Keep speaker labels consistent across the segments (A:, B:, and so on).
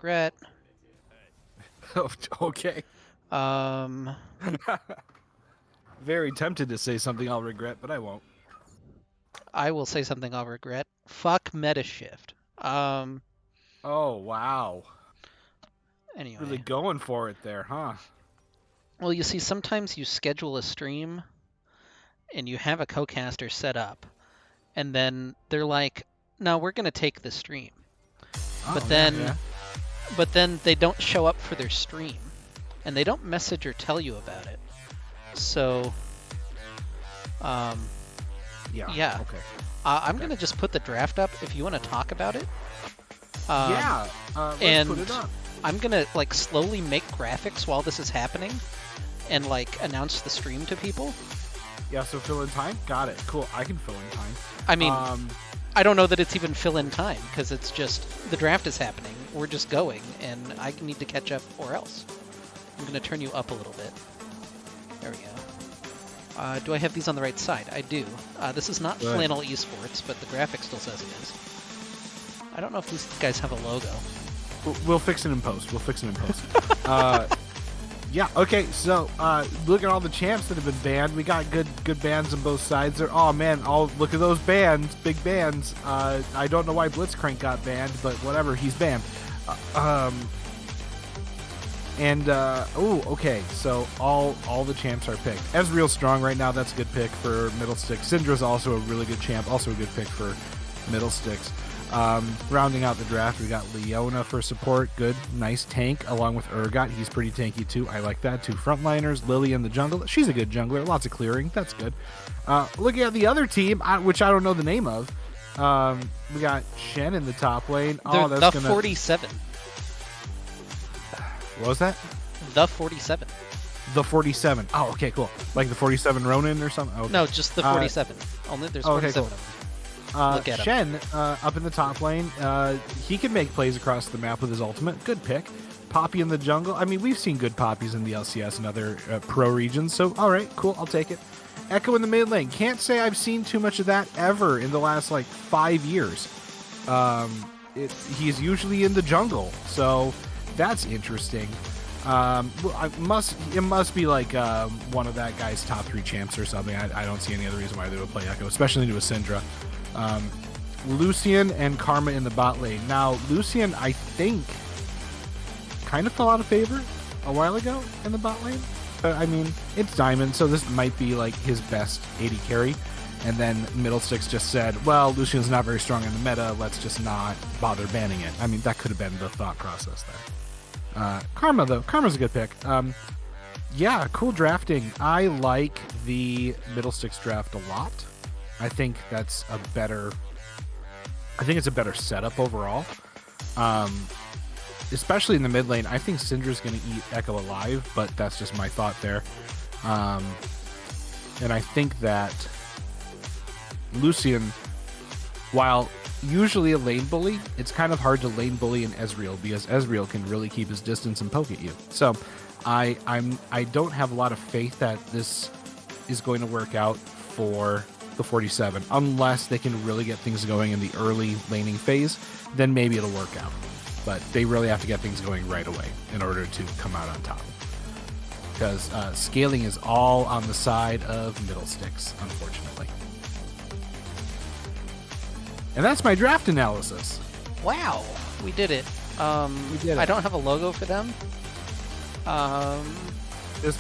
A: regret.
B: Okay.
A: Um,
B: Very tempted to say something I'll regret, but I won't.
A: I will say something I'll regret. Fuck Metashift.
B: Oh, wow. Really
A: Anyway.
B: going for it there, huh?
A: Well, you see, sometimes you schedule a stream and you have a co-caster set up, and then they're like, "No, we're gonna take the stream,"
B: Oh,
A: but
B: yeah,
A: then,
B: yeah.
A: but then they don't show up for their stream, and they don't message or tell you about it. So, yeah.
B: Okay.
A: I'm gonna just put the draft up if you want to talk about it.
B: Let's put it up.
A: I'm gonna like slowly make graphics while this is happening, and like announce the stream to people.
B: Yeah, so fill in time? Got it. Cool. I can fill in time.
A: I mean, I don't know that it's even fill in time because it's just the draft is happening. We're just going, and I need to catch up or else. I'm gonna turn you up a little bit. There we go. Do I have these on the right side? I do. This is not
B: Good.
A: Flannel Esports, but the graphic still says it is. I don't know if these guys have a logo.
B: We'll fix it in post. Yeah, okay, so look at all the champs that have been banned. We got good bans on both sides there. Oh, man, look at those bans, big bans. I don't know why Blitzcrank got banned, but whatever, he's banned. Okay, so all the champs are picked. Ezreal's strong right now. That's a good pick for Middlesticks. Syndra's also a really good champ, also a good pick for Middlesticks. Rounding out the draft, we got Leona for support. Good, nice tank, along with Urgot. He's pretty tanky too. I like that. 2 frontliners, Lily in the jungle. She's a good jungler. Lots of clearing. That's good. Looking at the other team, which I don't know the name of, we got Shen in the top lane.
A: The 47.
B: What was that?
A: The 47.
B: The 47. Oh, okay, cool. Like the 47 Ronin or something? Okay.
A: No, just the 47. Only there's 47 of them. Look at
B: Shen up in the top lane. He can make plays across the map with his ultimate. Good pick. Poppy in the jungle. I mean, we've seen good Poppies in the LCS and other pro regions, so all right, cool, I'll take it. Echo in the mid lane. Can't say I've seen too much of that ever in the last, 5 years. He's usually in the jungle, so that's interesting. It must be like one of that guy's top 3 champs or something. I don't see any other reason why they would play Echo, especially into a Syndra. Lucian and Karma in the bot lane. Now, Lucian, I think, kind of fell out of favor a while ago in the bot lane. But, I mean, it's Diamond, so this might be, his best AD carry. And then Middlesticks just said, well, Lucian's not very strong in the meta, let's just not bother banning it. I mean, that could have been the thought process there. Karma, though. Karma's a good pick. Yeah, cool drafting. I like the Middlesticks draft a lot. I think it's a better setup overall. Especially in the mid lane. I think Syndra's going to eat Echo alive, but that's just my thought there. And I think that Lucian, while usually a lane bully, it's kind of hard to lane bully in Ezreal because Ezreal can really keep his distance and poke at you. So I don't have a lot of faith that this is going to work out for the 47 unless they can really get things going in the early laning phase. Then maybe it'll work out, but they really have to get things going right away in order to come out on top, because scaling is all on the side of Middlesticks, unfortunately. And that's my draft analysis.
A: Wow, we did it.
B: We did it.
A: I don't have a logo for them.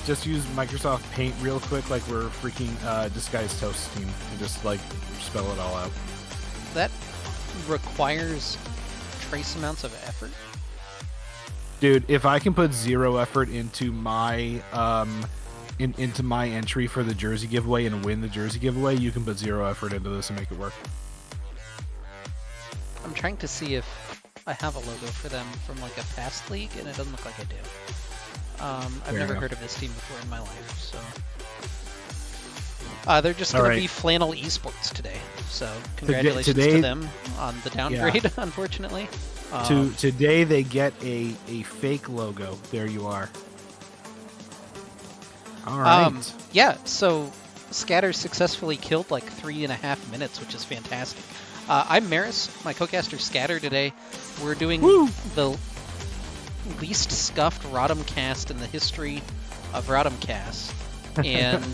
B: Just use Microsoft Paint real quick, like we're freaking Disguised Toast team, and just spell it all out.
A: That requires trace amounts of effort.
B: Dude, if I can put 0 effort into my into my entry for the jersey giveaway and win the jersey giveaway, you can put 0 effort into this and make it work.
A: I'm trying to see if I have a logo for them from a past league, and it doesn't look like I do. I've never heard of this team before in my life, so they're just going to be Flannel Esports today. So congratulations to them on the downgrade, unfortunately.
B: Today they get a fake logo. There you are. All right.
A: Yeah, so Scatter successfully killed 3.5 minutes, which is fantastic. I'm Maris, my co-caster Scatter today. We're doing least scuffed Rodham cast in the history of Rodham cast. And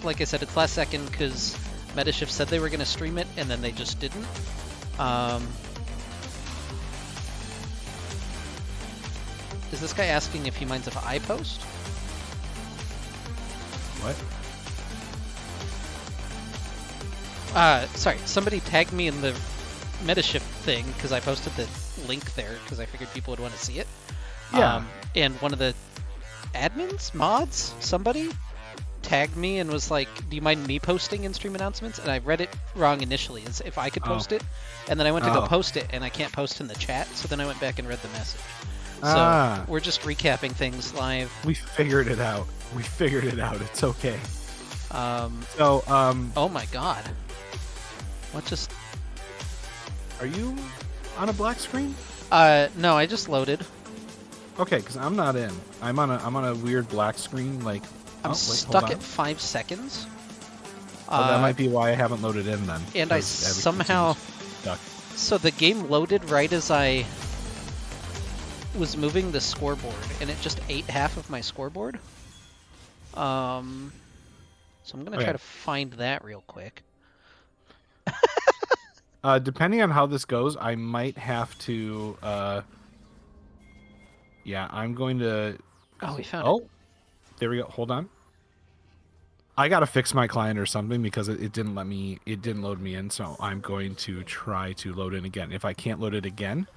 A: like I said, it's last second because Metashift said they were going to stream it, and then they just didn't. Is this guy asking if he minds if I post?
B: What?
A: Sorry, somebody tagged me in the Metashift thing because I posted the link there because I figured people would want to see it.
B: Yeah.
A: And one of the admins, mods, somebody tagged me and was like, do you mind me posting in stream announcements? And I read it wrong initially, as if I could post it. And then I went to go post it, and I can't post in the chat, so then I went back and read the message. So we're just recapping things live.
B: We figured it out. We figured it out. It's okay.
A: Oh my god. What just...
B: Are you on a black screen?
A: No, I just loaded.
B: Okay, because I'm not in. I'm on a weird black screen, like...
A: I'm stuck at 5 seconds.
B: Well, that might be why I haven't loaded in then.
A: And I somehow...
B: Stuck.
A: So the game loaded right as I was moving the scoreboard, and it just ate half of my scoreboard. So I'm going to try to find that real quick.
B: Depending on how this goes, I might have to... yeah, I'm going to...
A: Oh, we found it.
B: There we go. Hold on. I gotta fix my client or something because it didn't let me. It didn't load me in. So I'm going to try to load in again. If I can't load it again,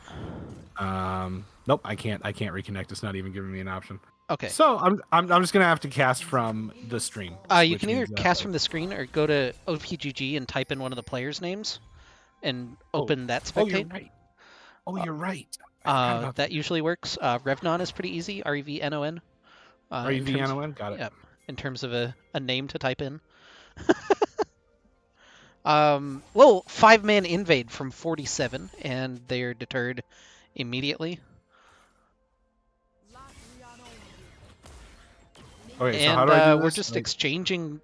B: nope, I can't. I can't reconnect. It's not even giving me an option.
A: Okay.
B: So I'm just gonna have to cast from the stream.
A: You can either cast from the screen or go to OPGG and type in one of the players' names, and open that spectate.
B: Oh, you're right. Oh, you're right.
A: That usually works. Revnon is pretty easy. REVNON.
B: REVNON, got it.
A: Yeah, in terms of a name to type in. Little 5-man invade from 47, and they're deterred immediately.
B: Okay,
A: and
B: so how do I do
A: we're
B: this?
A: just exchanging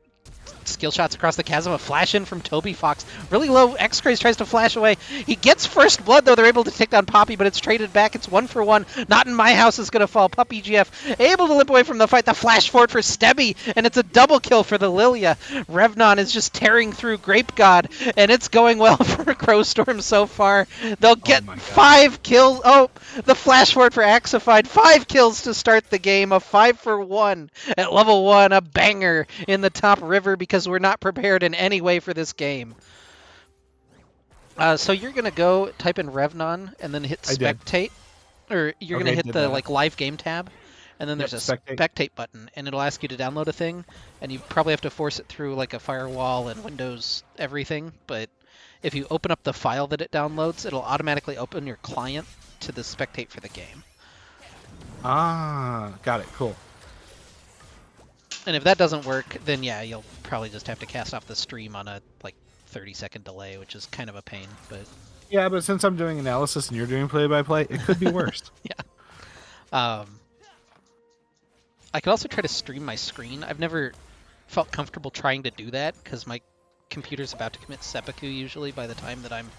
A: skill shots across the chasm. A flash in from Toby Fox. Really low. X-Craze tries to flash away. He gets first blood, though. They're able to take down Poppy, but it's traded back. It's 1-for-1. Not in my house is going to fall. Puppy GF able to limp away from the fight. The flash forward for Stebby, and it's a double kill for the Lilia. Revnon is just tearing through Grape God, and it's going well for Crowstorm so far. They'll get 5 kills. Oh, the flash forward for Axified. 5 kills to start the game. A 5-for-1 at level 1. A banger in the top river because we're not prepared in any way for this game. So you're going to go type in Revnon and then hit spectate. Or you're going to hit the live game tab. And then there's a spectate button. And it'll ask you to download a thing. And you probably have to force it through like a firewall and Windows everything. But if you open up the file that it downloads, it'll automatically open your client to the spectate for the game.
B: Ah, got it. Cool.
A: And if that doesn't work, then yeah, you'll probably just have to cast off the stream on a 30-second delay, which is kind of a pain. But
B: yeah, but since I'm doing analysis and you're doing play-by-play, it could be worse.
A: Yeah. I could also try to stream my screen. I've never felt comfortable trying to do that because my computer's about to commit seppuku usually by the time that I'm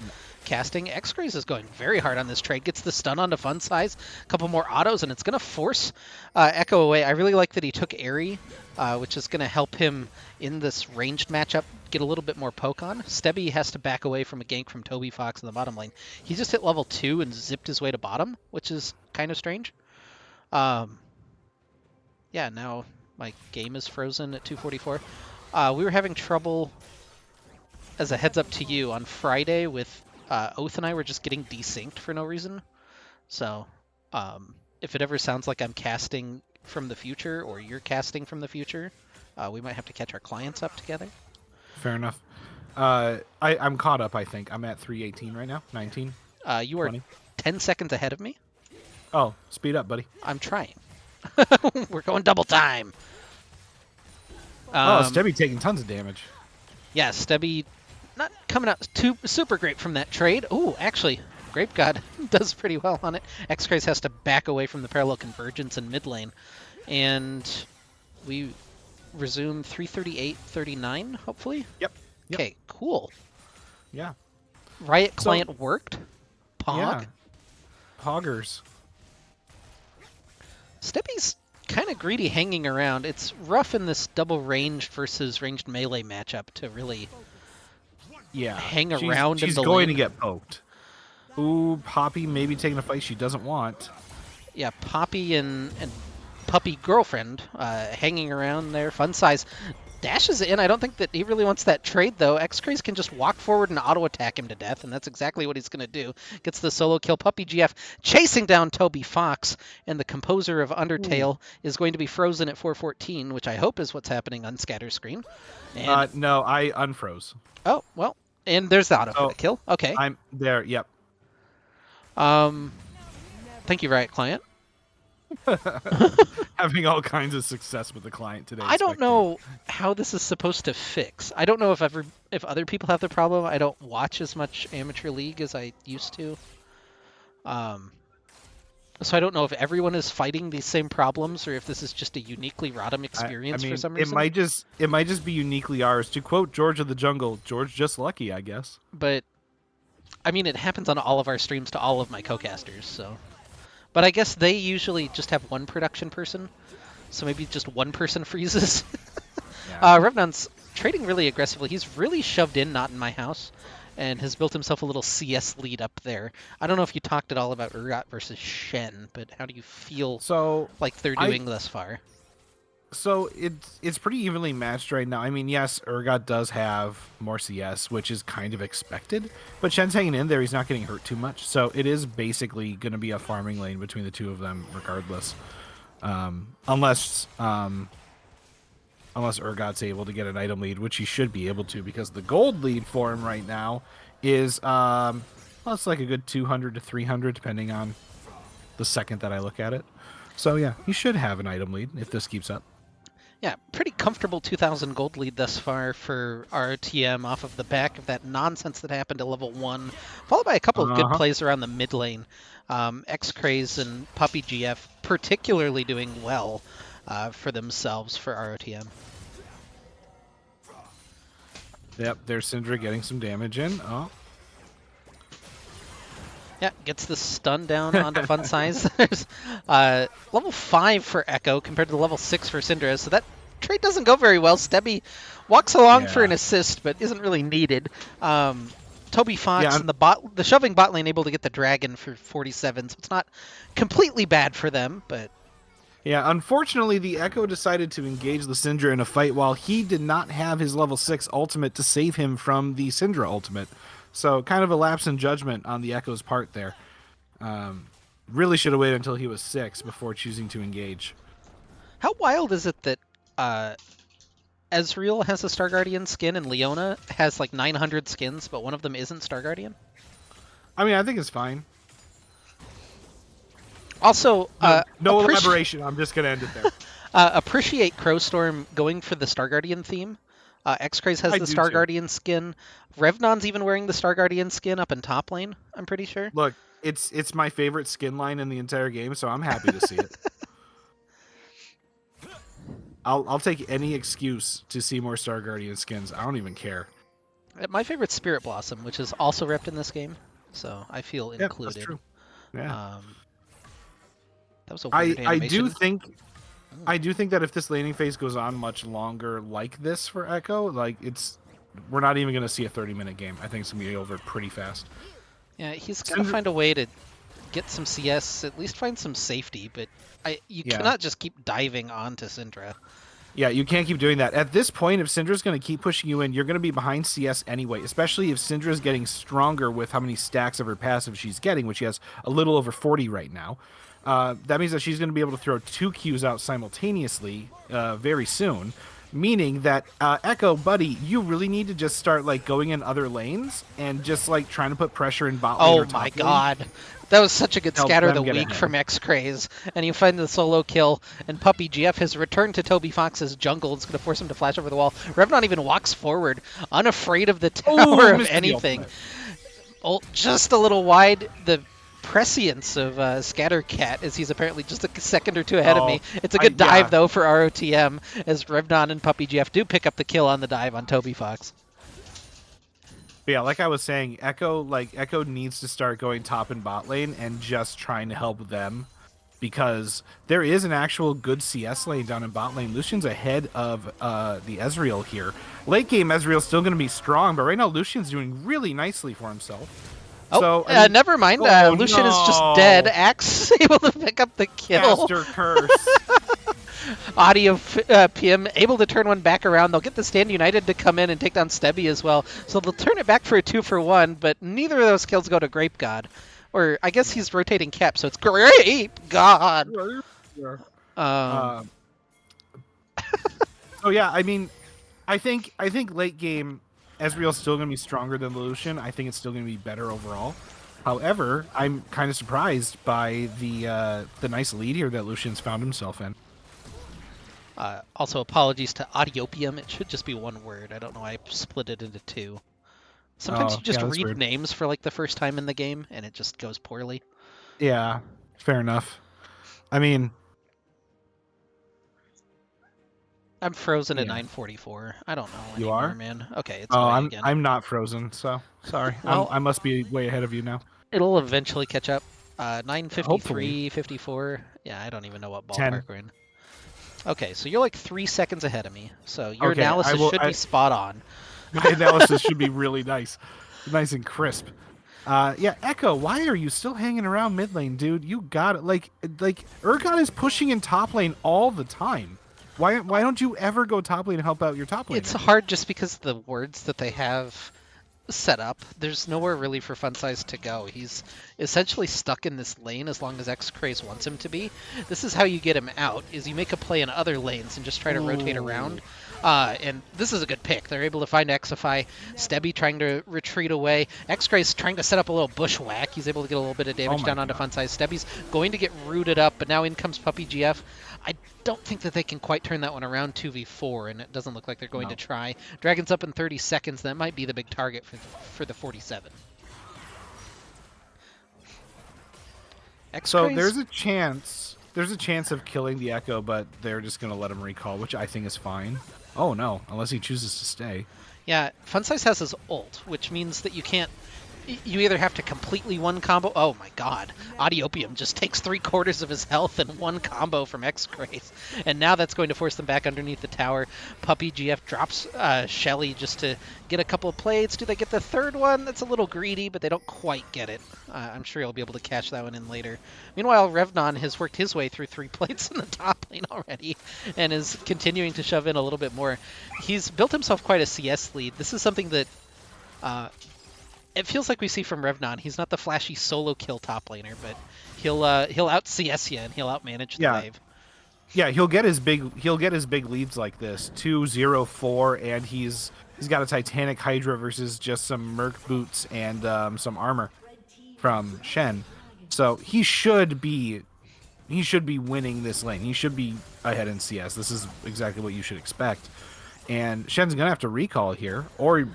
A: casting. X-Craze is going very hard on this trade. Gets the stun onto Fun Size. A couple more autos, and it's going to force Echo away. I really like that he took Airy, which is going to help him in this ranged matchup get a little bit more poke on. Stebby has to back away from a gank from Toby Fox in the bottom lane. He just hit level 2 and zipped his way to bottom, which is kind of strange. Yeah, now my game is frozen at 244. We were having trouble, as a heads up to you, on Friday with Oath and I were just getting desynced for no reason. So if it ever sounds like I'm casting from the future or you're casting from the future, we might have to catch our clients up together.
B: Fair enough. I'm caught up, I think. I'm at 318 right now. 19.
A: You are
B: 20.
A: 10 seconds ahead of me.
B: Oh, speed up, buddy.
A: I'm trying. We're going double time.
B: Stebby taking tons of damage.
A: Yeah, Stebby not coming out too super great from that trade. Oh, actually, Grape God does pretty well on it. X-Craze has to back away from the parallel convergence in mid lane. And we resume 338-39, hopefully?
B: Yep.
A: Okay, cool.
B: Yeah.
A: Riot client worked. Pog.
B: Yeah. Poggers.
A: Steppy's kind of greedy hanging around. It's rough in this double ranged versus ranged melee matchup to really hang around
B: she's
A: in the
B: going
A: lane.
B: to get poked. Ooh, Poppy maybe taking a fight she doesn't want.
A: Yeah, Poppy and Puppy Girlfriend hanging around there. Fun size dashes in. I don't think that he really wants that trade, though. X-Craze can just walk forward and auto-attack him to death, and that's exactly what he's going to do. Gets the solo kill. Puppy GF chasing down Toby Fox, and the composer of Undertale is going to be frozen at 414, which I hope is what's happening on scatter screen. And,
B: no, I unfroze.
A: oh, well, and there's the auto for the kill. Okay.
B: I'm there, yep.
A: Thank you, Riot Client.
B: Having all kinds of success with the client today.
A: I don't know how this is supposed to fix. I don't know if other people have the problem. I don't watch as much Amateur League as I used to. So I don't know if everyone is fighting these same problems or if this is just a uniquely Rodham experience for some reason.
B: It might just be uniquely ours. To quote George of the Jungle, George just lucky, I guess.
A: But I mean, it happens on all of our streams to all of my co-casters, so. But I guess they usually just have one production person, so maybe just one person freezes.
B: Yeah.
A: Revnon's trading really aggressively. He's really shoved in Not in My House and has built himself a little CS lead up there. I don't know if you talked at all about Urgot versus Shen, but how do you feel like they're doing thus far?
B: So it's pretty evenly matched right now. I mean, yes, Urgot does have more CS, which is kind of expected, but Shen's hanging in there. He's not getting hurt too much, so it is basically going to be a farming lane between the two of them, regardless. Unless Urgot's able to get an item lead, which he should be able to, because the gold lead for him right now is well, it's like a good 200 to 300, depending on the second that I look at it. So yeah, he should have an item lead if this keeps up.
A: Yeah, pretty comfortable 2,000 gold lead thus far for RTM off of the back of that nonsense that happened to level 1, followed by a couple of good plays around the mid lane. X-Craze and Puppy GF particularly doing well for themselves for ROTM.
B: Yep, there's Syndra getting some damage in. Oh.
A: Yeah, gets the stun down onto Fun Size. There's level 5 for Echo compared to level 6 for Syndra, so that trade doesn't go very well. Stebby walks along for an assist, but isn't really needed. Toby Fox and the shoving bot lane able to get the dragon for 47, so it's not completely bad for them, but...
B: Yeah, unfortunately, the Echo decided to engage the Syndra in a fight while he did not have his level 6 ultimate to save him from the Syndra ultimate. So kind of a lapse in judgment on the Echo's part there. Really should have waited until he was 6 before choosing to engage.
A: How wild is it that Ezreal has a Star Guardian skin and Leona has like 900 skins, but one of them isn't Star Guardian?
B: I mean, I think it's fine.
A: Also,
B: no elaboration. I'm just going to end it there.
A: Appreciate Crowstorm going for the Star Guardian theme. X-Craze has the Star Guardian skin. Revnon's even wearing the Star Guardian skin up in top lane, I'm pretty sure.
B: Look, it's my favorite skin line in the entire game, so I'm happy to see it. I'll take any excuse to see more Star Guardian skins. I don't even care.
A: My favorite's Spirit Blossom, which is also repped in this game, so I feel included.
B: That's true. Yeah.
A: That was a weird animation.
B: I do think that if this laning phase goes on much longer like this for Echo, like we're not even going to see a 30-minute game. I think it's going to be over pretty fast.
A: Yeah, he's got to find a way to get some CS, at least find some safety, but you cannot just keep diving onto Syndra.
B: Yeah, you can't keep doing that. At this point, if Syndra's going to keep pushing you in, you're going to be behind CS anyway, especially if Syndra's getting stronger with how many stacks of her passive she's getting, which she has a little over 40 right now. That means that she's going to be able to throw 2 Qs out simultaneously very soon, meaning that Echo, buddy, you really need to just start like going in other lanes and just like trying to put pressure in bot lane.
A: Oh my god. That was such a good scatter of the week from X-Craze. And you find the solo kill, and Puppy GF has returned to Toby Fox's jungle. It's going to force him to flash over the wall. Revnon even walks forward, unafraid of the tower of anything. Just a little wide. The prescience of Scattercat, as he's apparently just a second or two ahead of me. It's a good dive, though, for ROTM, as Revnon and Puppy GF do pick up the kill on the dive on Toby Fox.
B: Yeah, like I was saying, Echo needs to start going top and bot lane and just trying to help them because there is an actual good CS lane down in bot lane. Lucian's ahead of the Ezreal here. Late game, Ezreal's still going to be strong, but right now Lucian's doing really nicely for himself.
A: Oh,
B: so, I mean,
A: never mind.
B: oh,
A: Lucian is just
B: no.
A: dead. Axe is able to pick up the kill.
B: Caster curse.
A: Audio PM able to turn one back around. They'll get the Stand United to come in and take down Stebby as well. So they'll turn it back for a 2-for-1, but neither of those kills go to Grape God. Or I guess he's rotating cap, so it's Grape God.
B: So yeah, I mean, I think late game Ezreal's still going to be stronger than Lucian. I think it's still going to be better overall. However, I'm kind of surprised by the nice lead here that Lucian's found himself in.
A: Also, apologies to Audiopium. It should just be one word. I don't know why I split it into two. Sometimes you just read
B: weird.
A: names for like the first time in the game, and it just goes poorly.
B: Yeah, fair enough. I mean,
A: I'm frozen at
B: Yeah.
A: 9:44. I don't know
B: You
A: anymore,
B: are?
A: man. Okay, it's
B: oh,
A: going
B: I'm
A: again.
B: I'm not frozen, so sorry.
A: Well-
B: I must be way ahead of you now.
A: It'll eventually catch up. 9:53,
B: Hopefully.
A: 54. Yeah, I don't even know what
B: 10.
A: ballpark we're in. Okay, so you're like 3 seconds ahead of me. So your
B: Okay,
A: analysis should be spot on.
B: My analysis should be really nice and crisp. Yeah, Echo, why are you still hanging around mid lane, dude? You got it. Like Urgot is pushing in top lane all the time. Why don't you ever go top lane and help out your top lane?
A: It's hard just because of the words that they have set up. There's nowhere really for Funsize to go. He's essentially stuck in this lane as long as X-Craze wants him to be. This is how you get him out, is you make a play in other lanes and just try to rotate around. And this is a good pick. They're able to find Xify. Stebby trying to retreat away. X-Craze trying to set up a little bushwhack. He's able to get a little bit of damage down onto Funsize. Stebby's going to get rooted up, but now in comes Puppy GF. I don't think that they can quite turn that one around 2v4, and it doesn't look like they're going to try. Dragon's up in 30 seconds. That might be the big target for the 47.
B: So there's a chance of killing the Echo, but they're just going to let him recall, which I think is fine. Oh no, unless he chooses to stay.
A: Yeah, Funsize has his ult, which means that you can't... You either have to completely one combo... Oh my god. Audiopium just takes 3/4 of his health in one combo from X-Craze. And now that's going to force them back underneath the tower. Puppy GF drops Shelly just to get a couple of plates. Do they get the third one? That's a little greedy, but they don't quite get it. I'm sure he'll be able to cash that one in later. Meanwhile, Revnon has worked his way through 3 plates in the top lane already and is continuing to shove in a little bit more. He's built himself quite a CS lead. This is something that... it feels like we see from Revnon. He's not the flashy solo kill top laner, but he'll out CS you and he'll out manage the wave.
B: Yeah, he'll get his big leads like this 2-0-4, and he's got a Titanic Hydra versus just some Merc boots and some armor from Shen. So he should be winning this lane. He should be ahead in CS. This is exactly what you should expect. And Shen's gonna have to recall here, or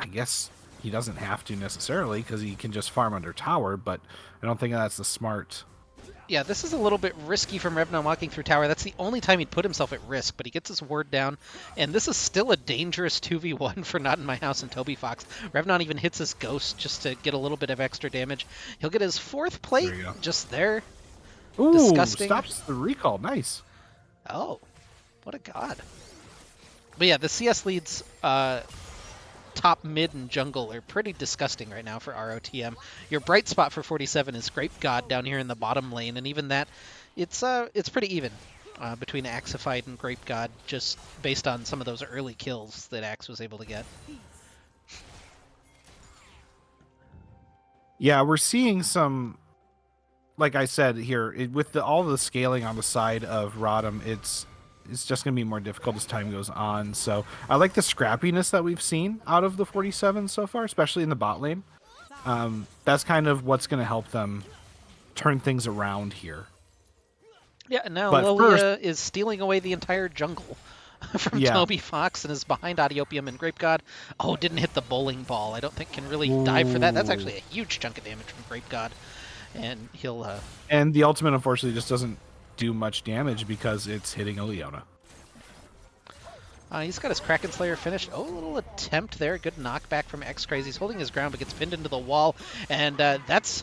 B: I guess he doesn't have to necessarily because he can just farm under tower, but I don't think that's the smart.
A: Yeah, this is a little bit risky from Revnon walking through tower. That's the only time he'd put himself at risk, but he gets his ward down, and this is still a dangerous 2v1 for Not In My House and Toby Fox. Revnon even hits his ghost just to get a little bit of extra damage. He'll get his 4th plate just there.
B: Ooh,
A: Disgusting.
B: Stops the recall. Nice.
A: Oh, what a god. But yeah, the CS leads... top, mid, and jungle are pretty disgusting right now for ROTM. Your bright spot for 47 is Grape God down here in the bottom lane, and even that, it's pretty even between Axified and Grape God, just based on some of those early kills that Axe was able to get.
B: Yeah, we're seeing some, like I said here, with all the scaling on the side of Radon, it's just going to be more difficult as time goes on. So I like the scrappiness that we've seen out of the 47 so far, especially in the bot lane. That's kind of what's going to help them turn things around here.
A: Yeah, and now Lilia is stealing away the entire jungle from Toby Fox and is behind Audiopium and Grape God. Oh, didn't hit the bowling ball. I don't think can really dive for that. That's actually a huge chunk of damage from Grape God. And he'll...
B: And the ultimate, unfortunately, just doesn't do much damage because it's hitting a Leona.
A: He's got his Kraken Slayer finished. Oh, a little attempt there. Good knockback from X-Craze. He's holding his ground but gets pinned into the wall. And that's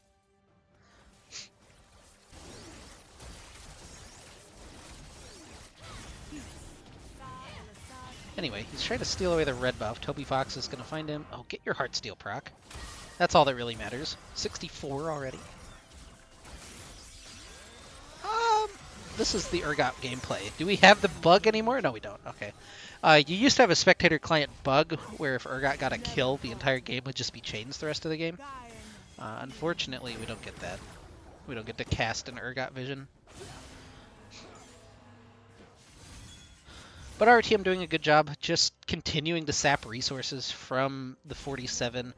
A: Anyway, he's trying to steal away the red buff. Toby Fox is going to find him. Oh, get your Heartsteel proc. That's all that really matters. 64 already. This is the Urgot gameplay. Do we have the bug anymore? No, we don't. Okay. You used to have a spectator client bug where if Urgot got a kill, the entire game would just be chains the rest of the game. Unfortunately, we don't get that. We don't get to cast an Urgot vision. But our team doing a good job just continuing to sap resources from the 47.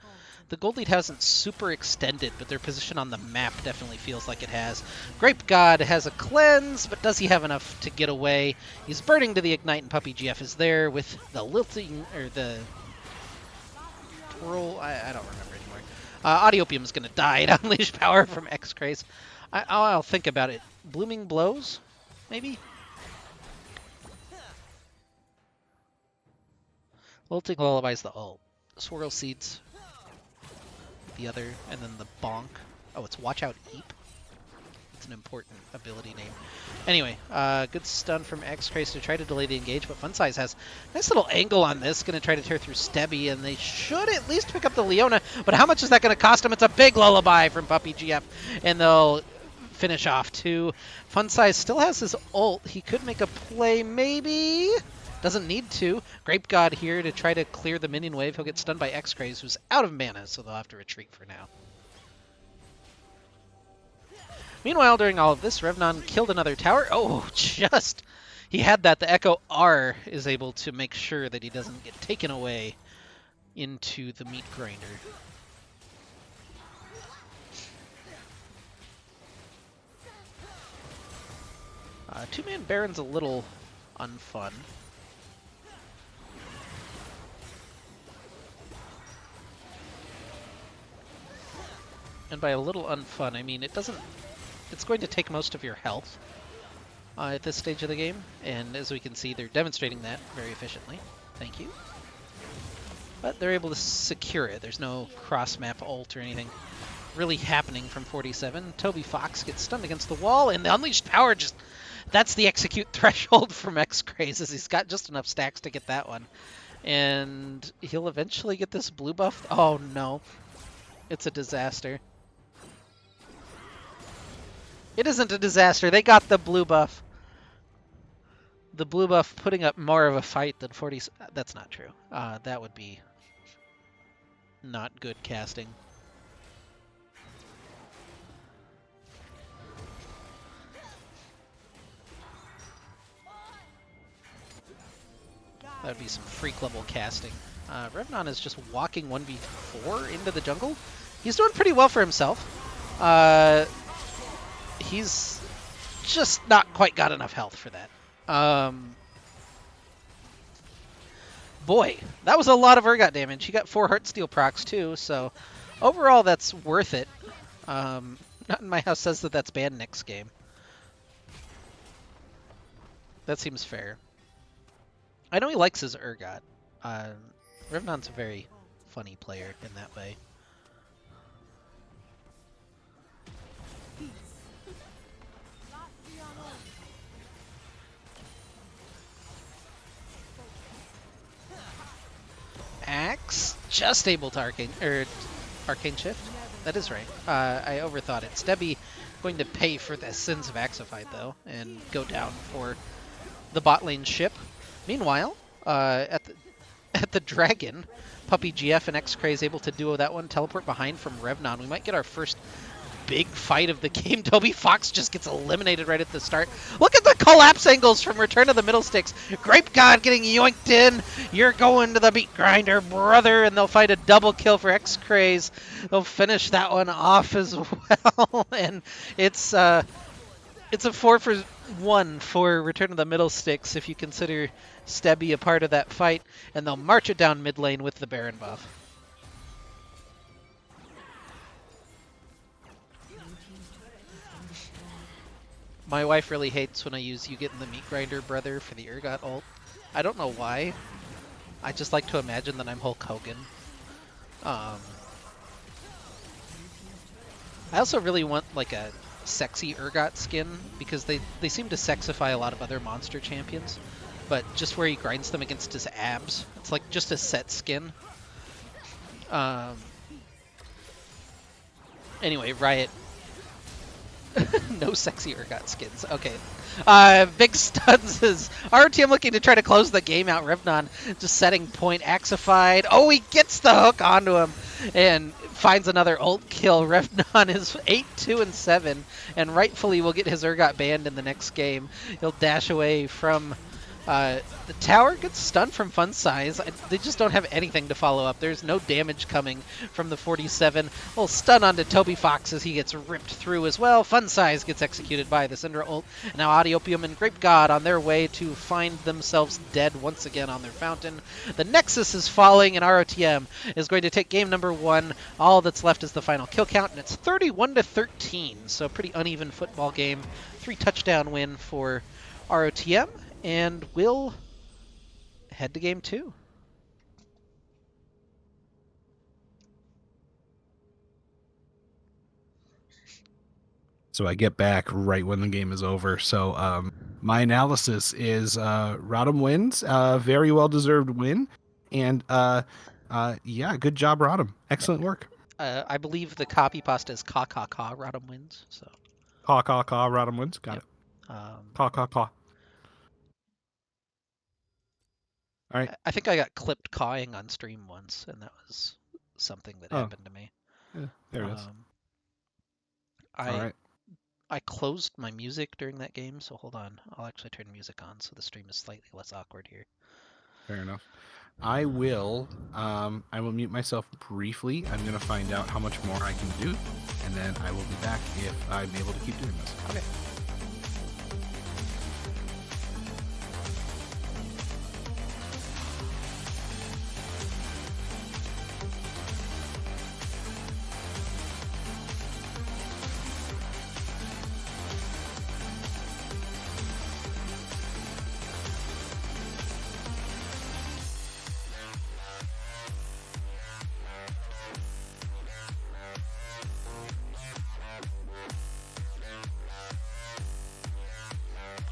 A: The gold lead hasn't super extended, but their position on the map definitely feels like it has. Grape God has a cleanse, but does he have enough to get away? He's burning to the Ignite, and Puppy GF is there with the lilting, or the twirl. I don't remember anymore. Audiopium is going to die to unleash power from X-Craze. I'll think about it. Blooming Blows, maybe? Lilting Lullaby's the ult. Swirl Seeds, the other, and then the Bonk. Oh, it's Watch Out Eep. It's an important ability name. Anyway, good stun from X-Craze to try to delay the engage, but Funsize has a nice little angle on this. Going to try to tear through Stebby, and they should at least pick up the Leona, but how much is that going to cost them? It's a big lullaby from Puppy GF, and they'll finish off too. Funsize still has his ult. He could make a play, maybe? Doesn't need to. Grape God here to try to clear the minion wave. He'll get stunned by X-Craze, who's out of mana, so they'll have to retreat for now. Meanwhile, during all of this, Revnon killed another tower. Oh, just... He had that. The Echo R is able to make sure that he doesn't get taken away into the meat grinder. Two-man Baron's a little unfun. And by a little unfun, I mean it's going to take most of your health at this stage of the game, and as we can see, they're demonstrating that very efficiently. Thank you. But they're able to secure it. There's no cross-map ult or anything really happening from 47. Toby Fox gets stunned against the wall, and the Unleashed Power just... That's the execute threshold from X-Craze, as he's got just enough stacks to get that one. And he'll eventually get this blue buff. Oh, no. It's a disaster. It isn't a disaster. They got the blue buff. The blue buff putting up more of a fight than 40... That's not true. That would be not good casting. That would be some freak level casting. Revnon is just walking 1v4 into the jungle. He's doing pretty well for himself. He's just not quite got enough health for that. Boy, that was a lot of Urgot damage. He got 4 Heartsteel procs too, so overall that's worth it. Not in my house says that that's banned next game. That seems fair. I know he likes his Urgot. Revnon's a very funny player in that way. Axe just able to arcane shift. That is right. I overthought it. Stebby going to pay for the sins of Axified though, and go down for the bot lane ship. Meanwhile, at the dragon, Puppy GF and X-Craze able to duo that one. Teleport behind from Revnon. We might get our first big fight of the game. Toby Fox just gets eliminated right at the start. Look at the collapse angles from Return of the Middlesticks. Grape God getting yoinked in. You're going to the meat grinder, brother. And they'll find a double kill for X-Craze. They'll finish that one off as well. And it's a 4-for-1 for Return of the Middlesticks if you consider Stebby a part of that fight. And they'll march it down mid lane with the Baron buff. My wife really hates when I use "you get in the meat grinder, brother" for the Urgot ult. I don't know why. I just like to imagine that I'm Hulk Hogan. I also really want like a sexy Urgot skin because they seem to sexify a lot of other monster champions. but just where he grinds them against his abs. It's like just a set skin. Anyway, Riot. No sexy Urgot skins. Okay. Big Stuns is RTM looking to try to close the game out. Revnon just setting point. Axified. Oh, he gets the hook onto him and finds another ult kill. Revnon is 8-2-7 and rightfully will get his Urgot banned in the next game. He'll dash away from the tower, gets stunned from Fun Size. They just don't have anything to follow up. There's no damage coming from the 47. Little stun onto Toby Fox as he gets ripped through as well. Fun Size gets executed by the Syndra ult. And now Audiopium and Grape God on their way to find themselves dead once again on their fountain. The Nexus is falling and ROTM is going to take game number 1. All that's left is the final kill count, and it's 31-13. So pretty uneven football game. 3 touchdown win for ROTM. And we'll head to game 2.
B: So I get back right when the game is over. So my analysis is Radom wins. Very well-deserved win. And yeah, good job, Radom. Excellent work.
A: I believe the copy pasta is ka Radom wins. So
B: Radom wins. Got it. Ka. All right.
A: I think I got clipped cawing on stream once, and that was something that happened to me.
B: Yeah, there it is.
A: All
B: right.
A: I closed my music during that game, so hold on. I'll actually turn music on so the stream is slightly less awkward here.
B: Fair enough. I will mute myself briefly. I'm going to find out how much more I can do, and then I will be back if I'm able to keep doing this.
A: Okay.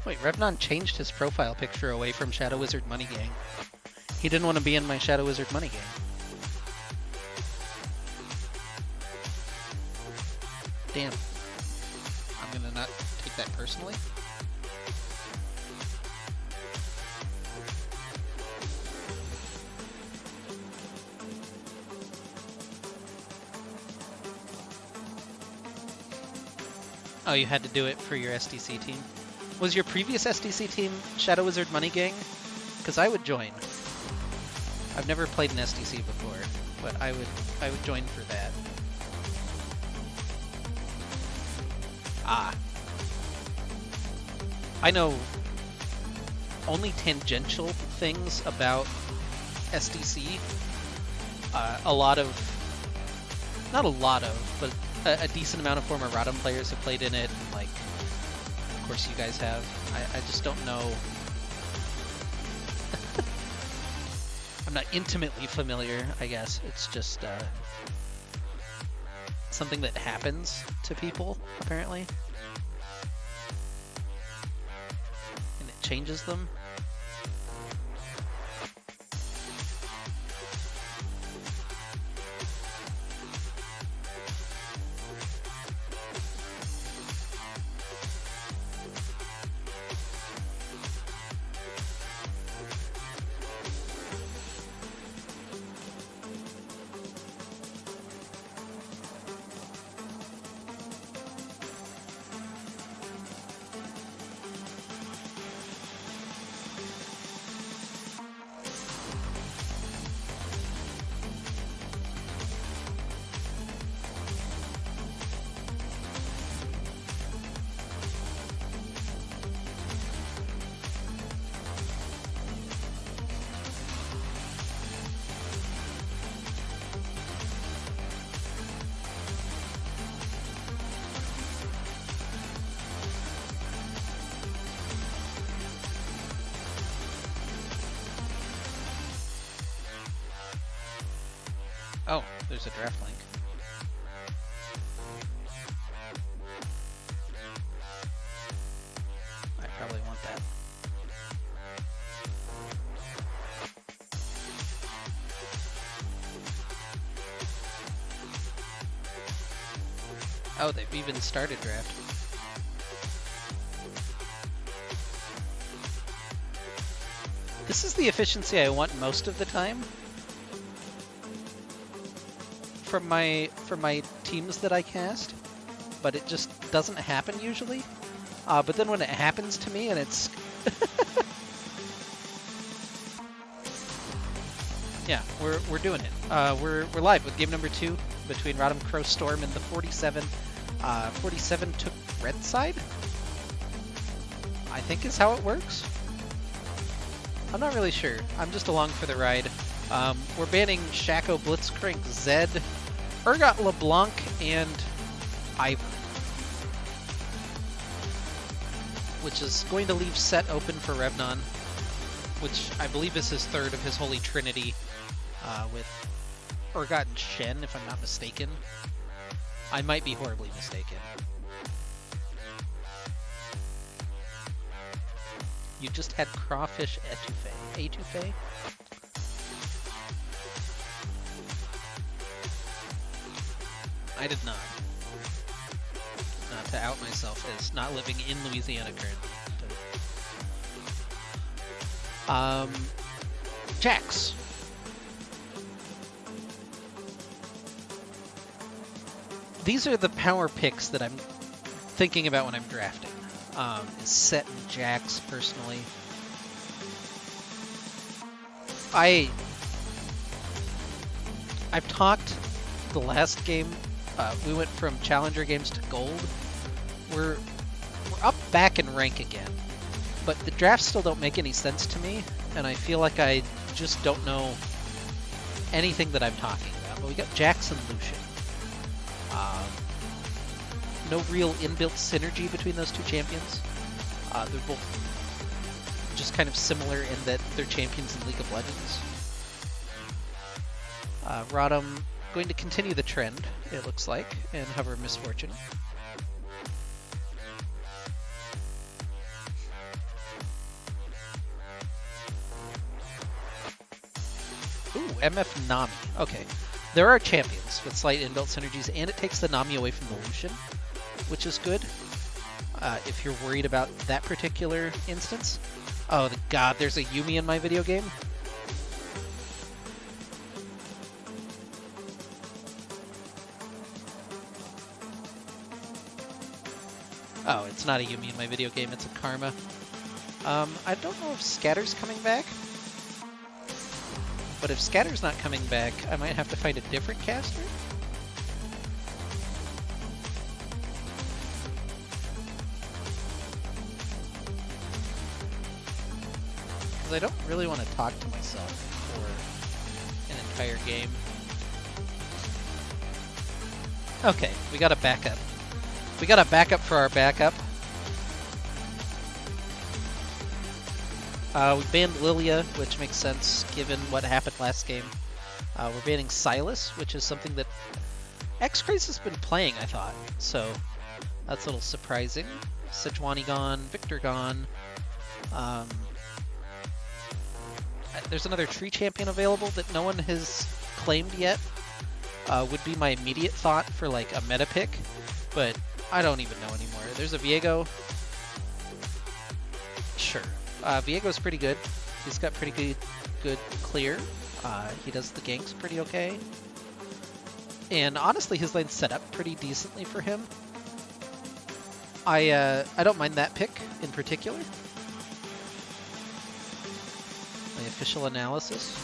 A: Wait, Revnon changed his profile picture away from Shadow Wizard Money Gang. He didn't want to be in my Shadow Wizard Money Gang. Damn. I'm gonna not take that personally. Oh, you had to do it for your SDC team? Was your previous SDC team Shadow Wizard Money Gang? Because I would join. I've never played an SDC before, but I would join for that. Ah. I know only tangential things about SDC. Not a lot of, but a decent amount of former Radom players have played in it, and like, of course you guys have. I just don't know. I'm not intimately familiar, I guess. It's just something that happens to people, apparently. And it changes them. Oh, there's a draft link. I probably want that. Oh, they've even started draft. This is the efficiency I want most of the time from my teams that I cast, but it just doesn't happen usually. But then when it happens to me and it's yeah, we're doing it. We're live with game number 2 between Radon, Crowstorm, and the 47. 47 took red side, I think is how it works. I'm not really sure. I'm just along for the ride. We're banning Shaco, Blitzcrank, Zed, Urgot, LeBlanc, and Ivor, which is going to leave Set open for Revnon, which I believe is his third of his Holy Trinity, with Urgot and Shen, if I'm not mistaken. I might be horribly mistaken. You just had Crawfish Etouffee. Etouffee? I did not. Not to out myself as not living in Louisiana currently. Jax. These are the power picks that I'm thinking about when I'm drafting. Is Set and Jax personally. I've talked the last game. We went from Challenger games to Gold. We're up back in rank again, but the drafts still don't make any sense to me, and I feel like I just don't know anything that I'm talking about. But we got Jax and Lucian. No real inbuilt synergy between those two champions. They're both just kind of similar in that they're champions in League of Legends. Radom going to continue the trend, it looks like, and Hover Misfortune. Ooh, MF Nami. Okay. There are champions with slight inbuilt synergies, and it takes the Nami away from the Lucian, which is good, if you're worried about that particular instance. Oh, God, there's a Yuumi in my video game? Oh, it's not a Yuumi in my video game, it's a Karma. I don't know if Scatter's coming back. But if Scatter's not coming back, I might have to find a different caster. Because I don't really want to talk to myself for an entire game. Okay, we got a backup. We got a backup for our backup. We banned Lilia, which makes sense given what happened last game. We're banning Silas, which is something that X-Craze has been playing, I thought. So that's a little surprising. Sejuani gone, Victor gone. There's another tree champion available that no one has claimed yet. Would be my immediate thought for like a meta pick, but I don't even know anymore. There's a Viego. Sure. Viego's pretty good. He's got pretty good clear. He does the ganks pretty okay. And honestly, his lane's set up pretty decently for him. I don't mind that pick in particular. My official analysis.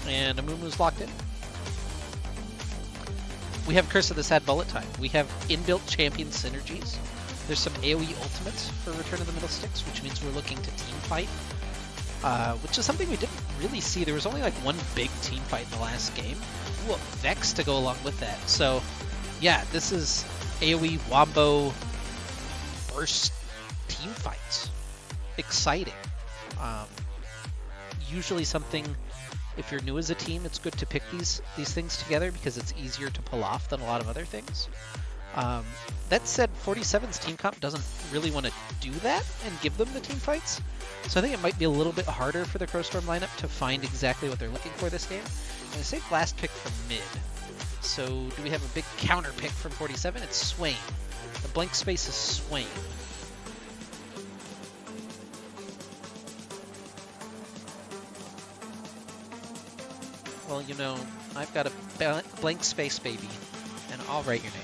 A: And Amumu's locked in. We have Curse of the Sad Bullet time. We have inbuilt champion synergies. There's some AoE ultimates for Return of the Middlesticks, which means we're looking to team fight, which is something we didn't really see. There was only like one big team fight in the last game. Ooh, a Vex to go along with that. So, yeah, this is AoE Wombo burst team fights. Exciting. Usually something... If you're new as a team, it's good to pick these things together because it's easier to pull off than a lot of other things. That said, 47's team comp doesn't really want to do that and give them the team fights. So I think it might be a little bit harder for the Crowstorm lineup to find exactly what they're looking for this game. And I say last pick from mid. So do we have a big counter pick from 47? It's Swain. The blank space is Swain. Well, you know, I've got a blank space, baby, and I'll write your name.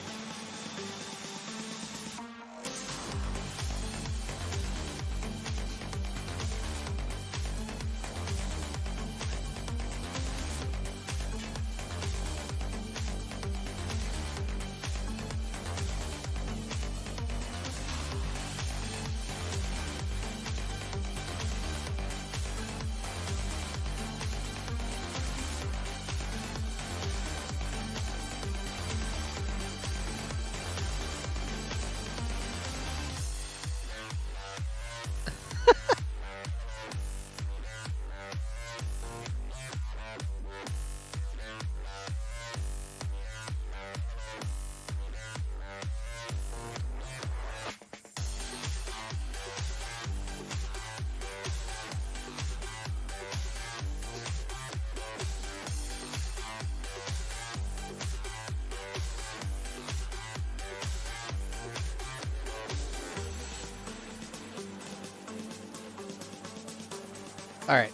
A: All right,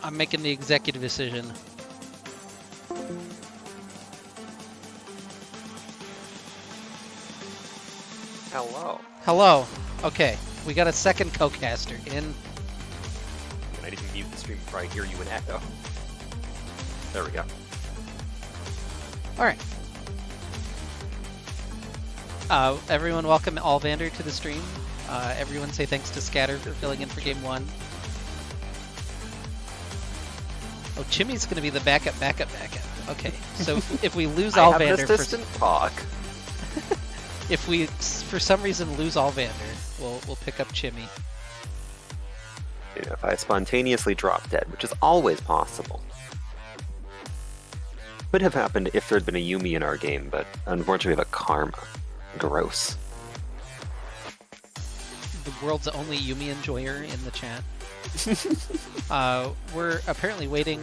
A: I'm making the executive decision.
C: Hello.
A: Hello. Okay, we got a second co-caster in.
C: I didn't mute the stream before I hear you in echo. There we go.
A: All right. Everyone welcome Allvander to the stream. Everyone say thanks to Scatter for filling in for game 1. Oh, Chimmy's going to be the backup. Okay, so if we lose
C: I have
A: Allvander
C: an assistant talk.
A: if we for some reason lose Allvander, we'll pick up Chimmy.
C: You know, if I spontaneously drop dead, which is always possible. Could have happened if there'd been a Yumi in our game, but unfortunately we have a Karma. Gross.
A: The world's only Yumi enjoyer in the chat. We're apparently waiting,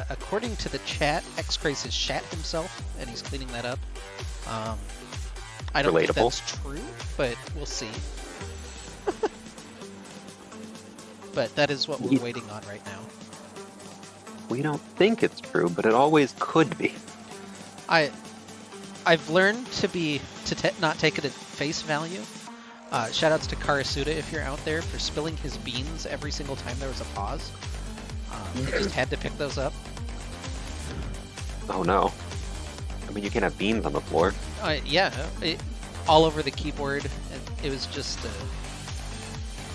A: according to the chat, X-Craze has shat himself, and he's cleaning that up. I don't think
C: Relatable.
A: that's true, but we'll see. But that is what we're waiting on right now.
C: We don't think it's true, but it always could be.
A: I've learned to not take it at face value. Shoutouts to Karasuda if you're out there for spilling his beans every single time there was a pause. He just had to pick those up.
C: Oh no. I mean, you can't have beans on the floor.
A: Yeah, all over the keyboard. It was just a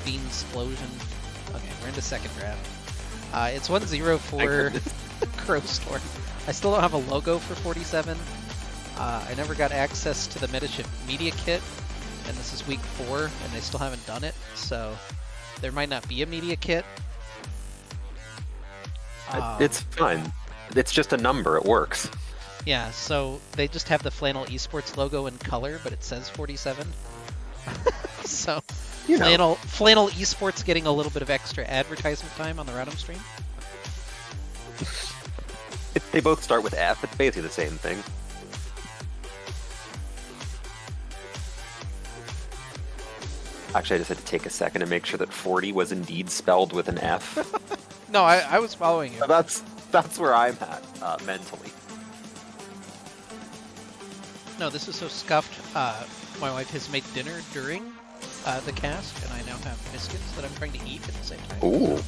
A: bean explosion. Okay, we're into second draft. It's 1-0 for Crowstorm. I still don't have a logo for 47. I never got access to the Metashift media kit, and this is week 4, and they still haven't done it, so there might not be a media kit.
C: It's fine. It's just a number. It works.
A: Yeah, so they just have the Flannel Esports logo in color, but it says 47. So,
C: You know.
A: Flannel Esports getting a little bit of extra advertisement time on the Radon stream.
C: They both start with F. It's basically the same thing. Actually, I just had to take a second to make sure that 40 was indeed spelled with an F.
A: No, I was following you.
C: That's where I'm at mentally.
A: No, this is so scuffed. My wife has made dinner during the cast, and I now have biscuits that I'm trying to eat at the same time.
C: Ooh.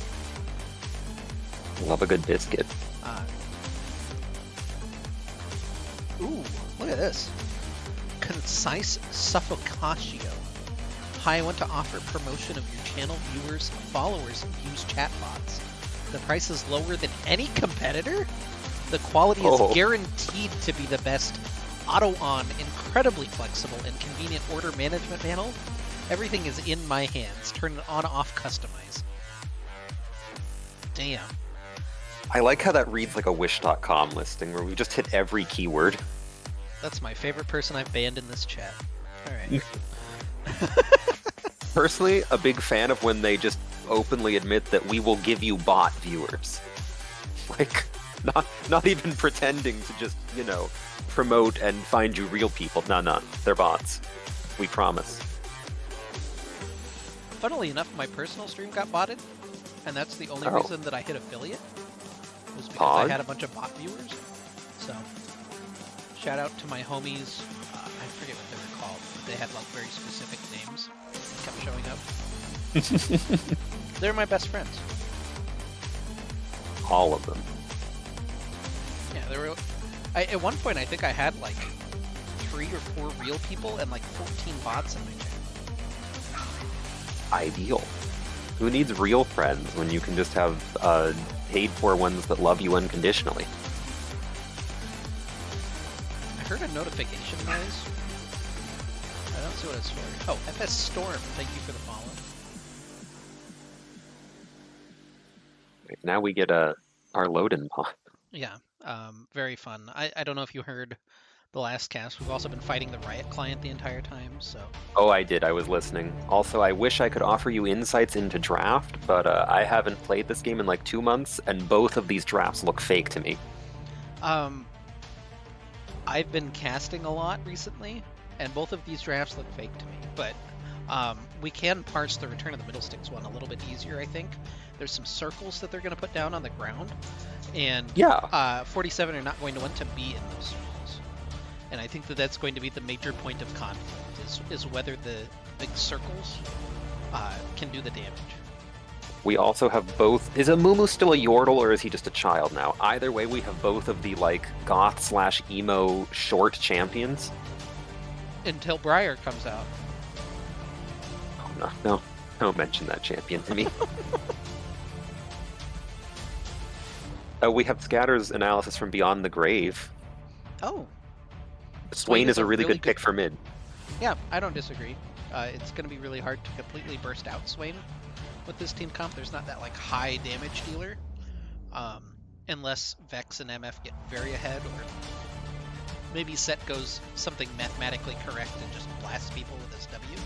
C: Love a good biscuit.
A: Ooh, look at this. Concise Suffocatio. Hi, I want to offer promotion of your channel viewers, followers use chatbots. The price is lower than any competitor? The quality is guaranteed to be the best. Auto-on, incredibly flexible and convenient order management panel. Everything is in my hands. Turn it on, off, customize. Damn.
C: I like how that reads like a Wish.com listing where we just hit every keyword.
A: That's my favorite person I've banned in this chat. All right.
C: Personally, a big fan of when they just openly admit that we will give you bot viewers. Like, not even pretending to just, promote and find you real people. No, they're bots. We promise.
A: Funnily enough, my personal stream got botted, and that's the only
C: Oh.
A: reason that I hit affiliate, was because
C: Odd.
A: I had a bunch of bot viewers. So, shout out to my homies. I forget what they were called, but they had like very specific names that kept showing up. They're my best friends.
C: All of them.
A: Yeah, there were. At one point, I think I had like 3 or 4 real people and like 14 bots in my channel.
C: Ideal. Who needs real friends when you can just have paid-for ones that love you unconditionally?
A: I heard a notification noise. I don't see what it's for. Oh, FS Storm, thank you for the follow.
C: Right, now we get our load-in pod.
A: Yeah, very fun. I don't know if you heard the last cast. We've also been fighting the Riot client the entire time, so...
C: Oh, I did. I was listening. Also, I wish I could offer you insights into draft, but I haven't played this game in like 2 months, and both of these drafts look fake to me.
A: I've been casting a lot recently, and both of these drafts look fake to me, but we can parse the Return of the Middlesticks one a little bit easier, I think. There's some circles that they're going to put down on the ground, and 47 are not going to want to be in those circles. And I think that that's going to be the major point of conflict, is whether the big circles can do the damage.
C: We also have both... Is Amumu still a Yordle, or is he just a child now? Either way, we have both of the, goth/emo short champions.
A: Until Briar comes out.
C: Oh, no. Don't mention that champion to me. We have Scatter's analysis from Beyond the Grave.
A: Oh.
C: Swain is a really good pick for mid.
A: Yeah, I don't disagree. It's going to be really hard to completely burst out Swain with this team comp. There's not that high damage dealer, unless Vex and MF get very ahead, or maybe Set goes something mathematically correct and just blasts people with his W.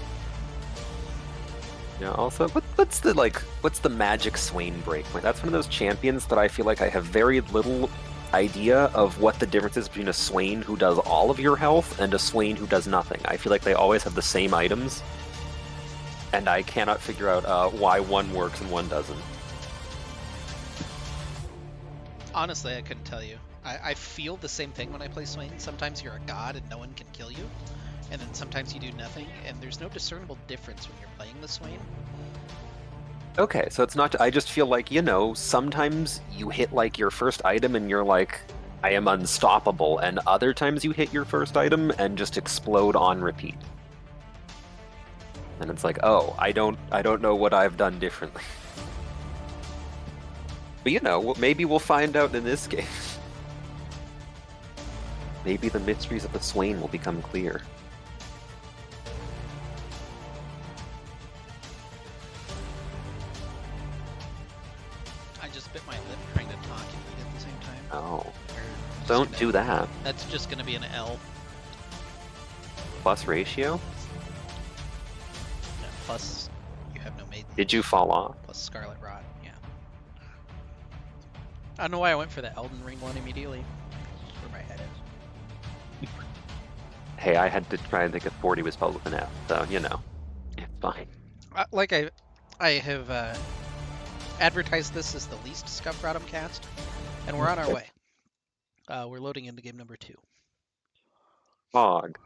C: Yeah. Also, what's the magic Swain breakpoint? That's one of those champions that I feel like I have very little idea of what the difference is between a Swain who does all of your health and a Swain who does nothing. I feel like they always have the same items, and I cannot figure out why one works and one doesn't.
A: Honestly, I couldn't tell you. I feel the same thing when I play Swain. Sometimes you're a god and no one can kill you, and then sometimes you do nothing, and there's no discernible difference when you're playing the Swain.
C: Okay, so it's not... I just feel like, sometimes you hit, your first item and you're like, I am unstoppable, and other times you hit your first item and just explode on repeat. And it's like, oh, I don't know what I've done differently. But maybe we'll find out in this game. Maybe the mysteries of the Swain will become clear.
A: I just bit my lip trying to talk and eat at the same time.
C: Oh. Don't do that.
A: That's just going to be an L.
C: Plus ratio?
A: Yeah, plus, you have no maiden.
C: Did you fall off?
A: Plus Scarlet Rot, yeah. I don't know why I went for the Elden Ring one immediately. That's where my head is.
C: Hey, I had to try and think if 40 was spelled with an F, so, it's fine.
A: I have advertised this as the least Scuff Rodham cast, and we're on our way. We're loading into game number 2.
C: Fog.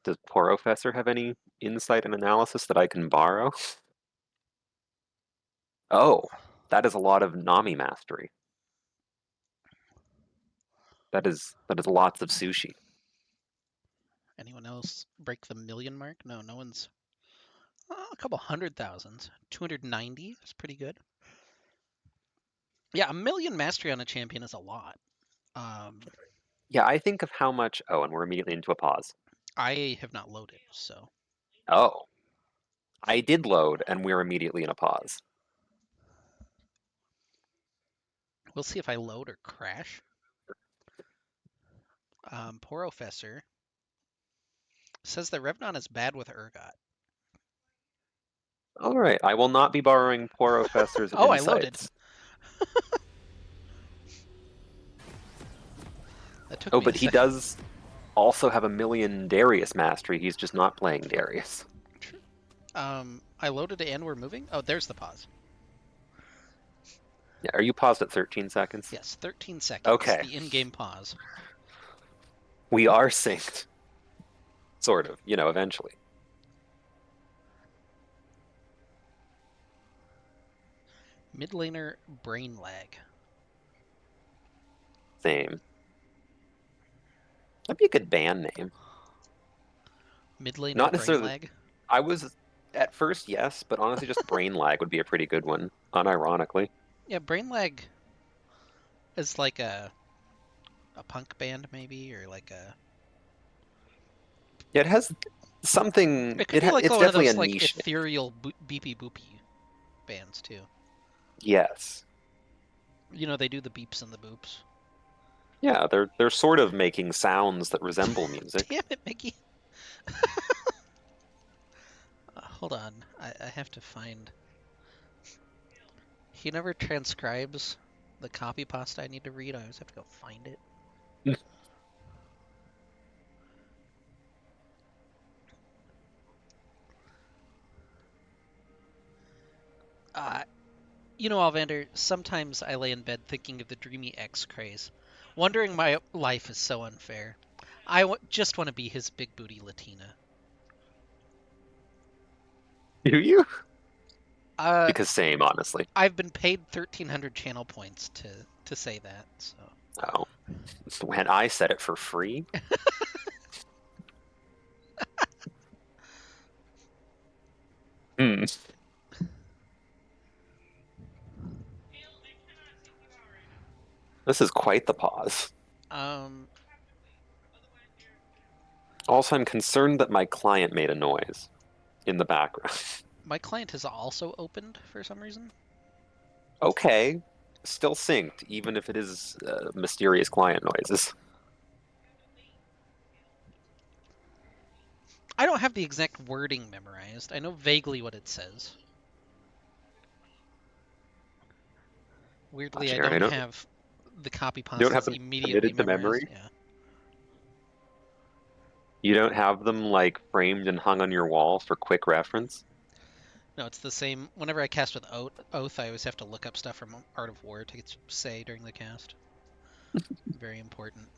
C: Does Porofessor have any insight and analysis that I can borrow? Oh, that is a lot of Nami mastery. That is lots of sushi.
A: Anyone else break the million mark? No, no one's... a couple 100,000. 290 is pretty good. Yeah, 1 million mastery on a champion is a lot.
C: Yeah, I think of how much... Oh, and we're immediately into a pause.
A: I have not loaded, so...
C: Oh. I did load, and we're immediately in a pause.
A: We'll see if I load or crash. Porofessor Says that Revnon is bad with Urgot.
C: All right, I will not be borrowing Porofessor's
A: Oh, I loaded.
C: insights.
A: That took
C: Oh,
A: me a
C: but he
A: second.
C: does also have a million Darius mastery. He's just not playing Darius.
A: I loaded and we're moving. Oh, there's the pause.
C: Yeah, are you paused at 13 seconds?
A: Yes, 13 seconds.
C: Okay.
A: The in-game pause.
C: We are synced. Sort of, eventually.
A: Mid laner brain lag.
C: Same. That'd be a good band name.
A: Mid laner
C: Not
A: brain
C: necessarily.
A: lag.
C: I was at first, yes, but honestly, just brain lag would be a pretty good one, unironically.
A: Yeah, brain lag is like a punk band maybe, or like a.
C: Yeah, it has something.
A: It could be like
C: It's
A: one of
C: definitely
A: those
C: a
A: like
C: niche.
A: ethereal beepy boopy bands too.
C: Yes.
A: They do the beeps and the boops.
C: Yeah, they're sort of making sounds that resemble music.
A: Damn it, Mickey. Hold on, I have to find. He never transcribes the copy pasta I need to read. I always have to go find it. Uh, Alvander, sometimes I lay in bed thinking of the Dreamy X craze, wondering my life is so unfair. I just want to be his big booty Latina.
C: Do you?
A: Uh,
C: Because same, honestly.
A: I've been paid 1,300 channel points to say that, so.
C: Oh. When I said it for free? Hmm. This is quite the pause.
A: Um,
C: Also, I'm concerned that my client made a noise in the background.
A: my client has also opened for some reason.
C: Okay. Still synced, even if it is mysterious client noises.
A: I don't have the exact wording memorized. I know vaguely what it says. Weirdly, I
C: Jared,
A: don't have the copy
C: you don't have
A: pastas
C: them
A: immediately
C: committed to
A: memorized.
C: memory?
A: Yeah.
C: You don't have them, like, framed and hung on your wall for quick reference?
A: No, it's the same. Whenever I cast with Oath, I always have to look up stuff from Art of War to say during the cast. Very important.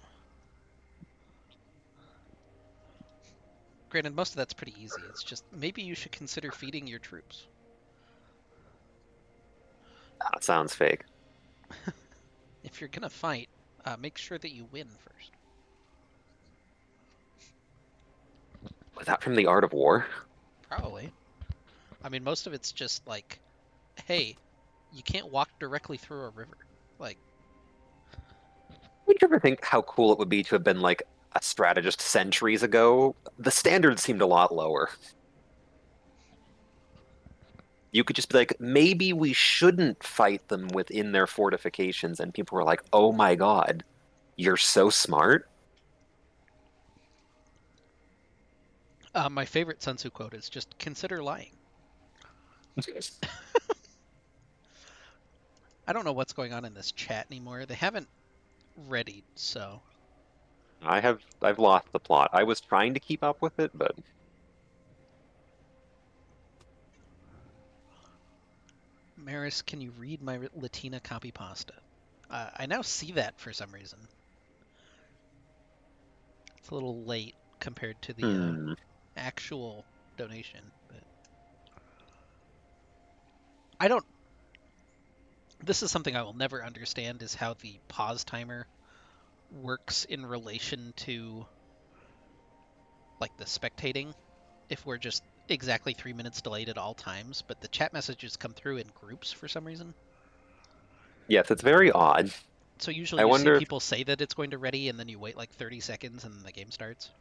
A: Granted, most of that's pretty easy. It's just maybe you should consider feeding your troops.
C: That sounds fake.
A: If you're gonna fight, make sure that you win first.
C: Was that from the Art of War?
A: Probably. I mean, most of it's just like, hey, you can't walk directly through a river. Like,
C: Would you ever think how cool it would be to have been, like, a strategist centuries ago? The standards seemed a lot lower. You could just be like, maybe we shouldn't fight them within their fortifications, and people were like, oh my god, you're so smart.
A: my favorite Sun Tzu quote is just consider lying. I don't know what's going on in this chat anymore. They haven't readied, so.
C: I've lost the plot. I was trying to keep up with it, but
A: Maris, can you read my Latina copy pasta? I now see that for some reason. It's a little late compared to the actual donation, but I don't. This is something I will never understand: is how the pause timer works in relation to like the spectating. If we're just exactly 3 minutes delayed at all times, but the chat messages come through in groups for some reason.
C: yes, it's very odd.
A: So usually
C: I
A: you see
C: wonder if
A: people say that it's going to ready, and then you wait like 30 seconds, and the game starts.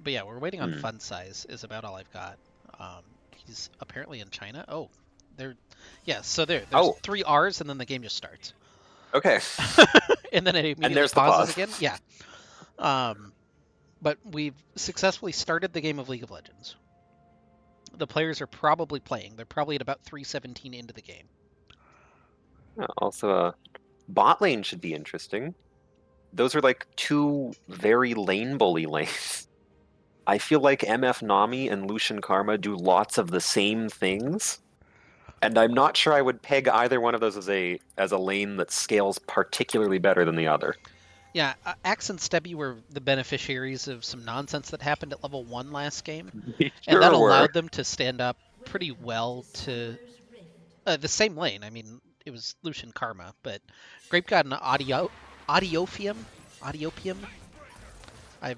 A: But yeah, we're waiting on Fun Size is about all I've got. He's apparently in China. Oh, yeah. So there's
C: Oh.
A: 3 R's, and then the game just starts.
C: Okay.
A: And then it immediately
C: there's the
A: pauses
C: pause.
A: again. Yeah. But we've successfully started the game of League of Legends. The players are probably playing. They're probably at about 3:17 into the game.
C: Also, bot lane should be interesting. Those are like two very lane bully lanes. I feel like MF Nami and Lucian Karma do lots of the same things, and I'm not sure I would peg either one of those as a lane that scales particularly better than the other.
A: Yeah, Axe and Stebby were the beneficiaries of some nonsense that happened at level 1 last game,
C: They
A: and that
C: sure were.
A: allowed them to stand up pretty well to the same lane. I mean, it was Lucian Karma, but Grape got an Audiopium. Audiopium. I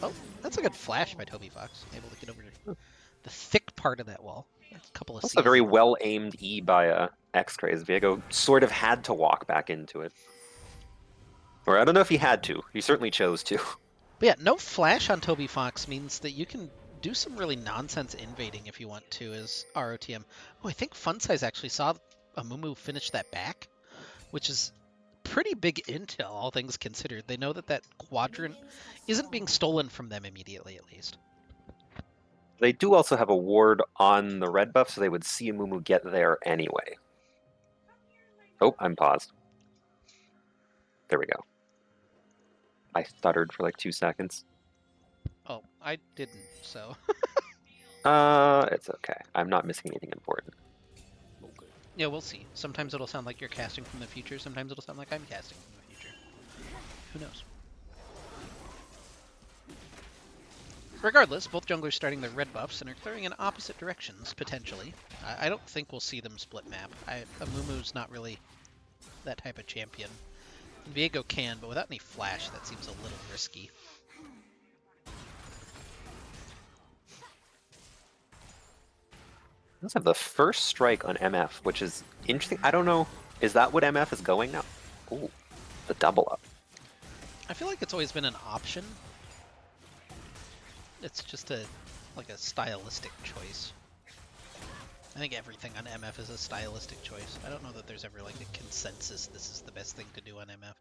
A: Oh, that's a good flash by Toby Fox. Able to get over the thick part of that wall. That's a couple of
C: Also, a
A: C's.
C: very well aimed E by X-Craze. Viego sort of had to walk back into it. Or I don't know if he had to. He certainly chose to.
A: But yeah, no flash on Toby Fox means that you can do some really nonsense invading if you want to as ROTM. Oh, I think Funsize actually saw Amumu finish that back, which is pretty big intel, all things considered. They know that that quadrant isn't being stolen from them immediately, at least.
C: They do also have a ward on the red buff, so they would see Mumu get there anyway. Oh, I'm paused. There we go. I stuttered for like 2 seconds.
A: Oh, I didn't, so.
C: It's okay. I'm not missing anything important.
A: Yeah, we'll see. Sometimes it'll sound like you're casting from the future. Sometimes it'll sound like I'm casting from the future. Who knows? Regardless, both junglers starting their red buffs and are clearing in opposite directions, potentially. I don't think we'll see them split map. Amumu's not really that type of champion. Viego can, but without any flash, that seems a little risky.
C: Let's have the first strike on MF, which is interesting. I don't know. Is that what MF is going now? Ooh, the double up.
A: I feel like it's always been an option. It's just a stylistic choice. I think everything on MF is a stylistic choice. I don't know that there's ever like a consensus this is the best thing to do on MF.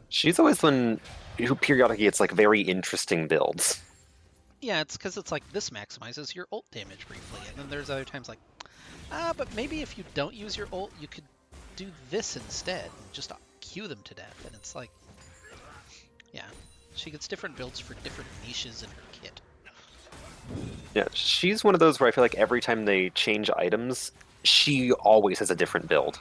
C: She's always one who periodically gets like very interesting builds.
A: Yeah, it's because it's like this maximizes your ult damage briefly, and then there's other times like, but maybe if you don't use your ult, you could do this instead, and just Q them to death, and it's like, yeah, she gets different builds for different niches in her kit.
C: Yeah, she's one of those where I feel like every time they change items, she always has a different build.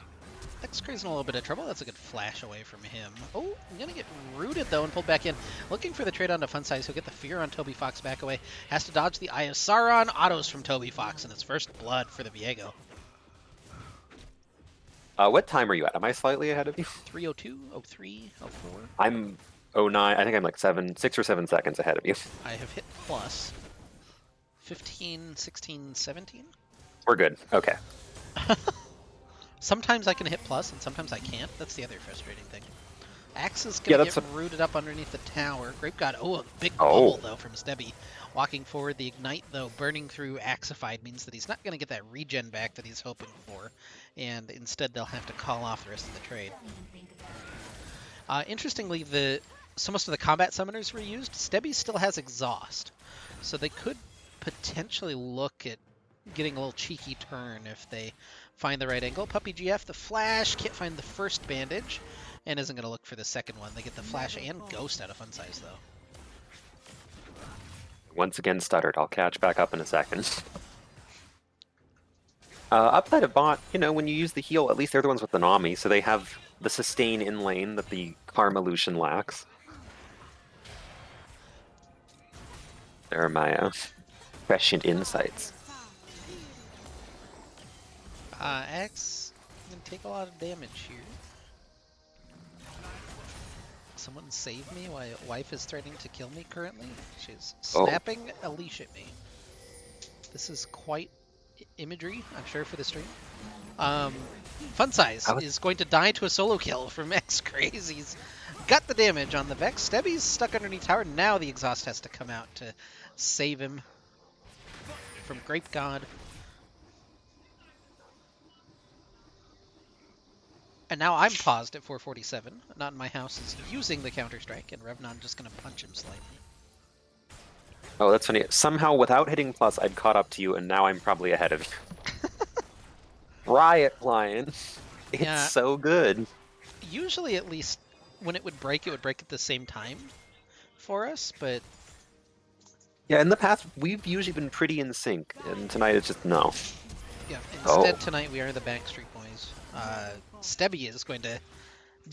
A: X-Cray's in a little bit of trouble. That's a good flash away from him. Oh, I'm going to get rooted, though, and pulled back in. Looking for the trade onto Funsize. He'll get the fear on Toby Fox back away. Has to dodge the Eye of Sauron. Autos from Toby Fox, and it's first blood for the Viego.
C: What time are you at? Am I slightly ahead of you?
A: 3:02, 03, 04.
C: I'm 09. I think I'm like 6 or 7 seconds ahead of you.
A: I have hit plus 15, 16, 17.
C: We're good. Okay.
A: Sometimes I can hit plus, and sometimes I can't. That's the other frustrating thing. Axe is going to get rooted up underneath the tower. Grape God, a big bubble, though, from Stebby. Walking forward, the Ignite, though, burning through Axified means that he's not going to get that regen back that he's hoping for, and instead they'll have to call off the rest of the trade. Interestingly, so most of the combat summoners were used. Stebby still has Exhaust, so they could potentially look at getting a little cheeky turn if they find the right angle. Puppy GF, the flash, can't find the first bandage, and isn't going to look for the second one. They get the flash and ghost out of Funsize, though.
C: Once again stuttered. I'll catch back up in a second. Upside of bot, when you use the heal, at least they're the ones with the Nami, so they have the sustain in lane that the Karma Lucian lacks. There are my prescient insights.
A: Axe can take a lot of damage here. Someone save me. My wife is threatening to kill me currently. She's snapping a leash at me. This is quite imagery, I'm sure, for the stream. Funsize is going to die to a solo kill from X-Craze. He's got the damage on the Vex. Stebby's stuck underneath tower. Now the exhaust has to come out to save him from Grape God. And now I'm paused at 447. Not in my house is using the counter-strike, and Revnon just going to punch him slightly.
C: Oh, that's funny. Somehow, without hitting plus, I'd caught up to you, and now I'm probably ahead of you. Riot Lion. It's
A: Yeah.
C: so good.
A: Usually, at least, when it would break at the same time for us, but
C: Yeah, in the past, we've usually been pretty in sync, and tonight it's just no.
A: yeah,
C: Oh.
A: instead tonight we are the Backstreet Boys. Stebby is going to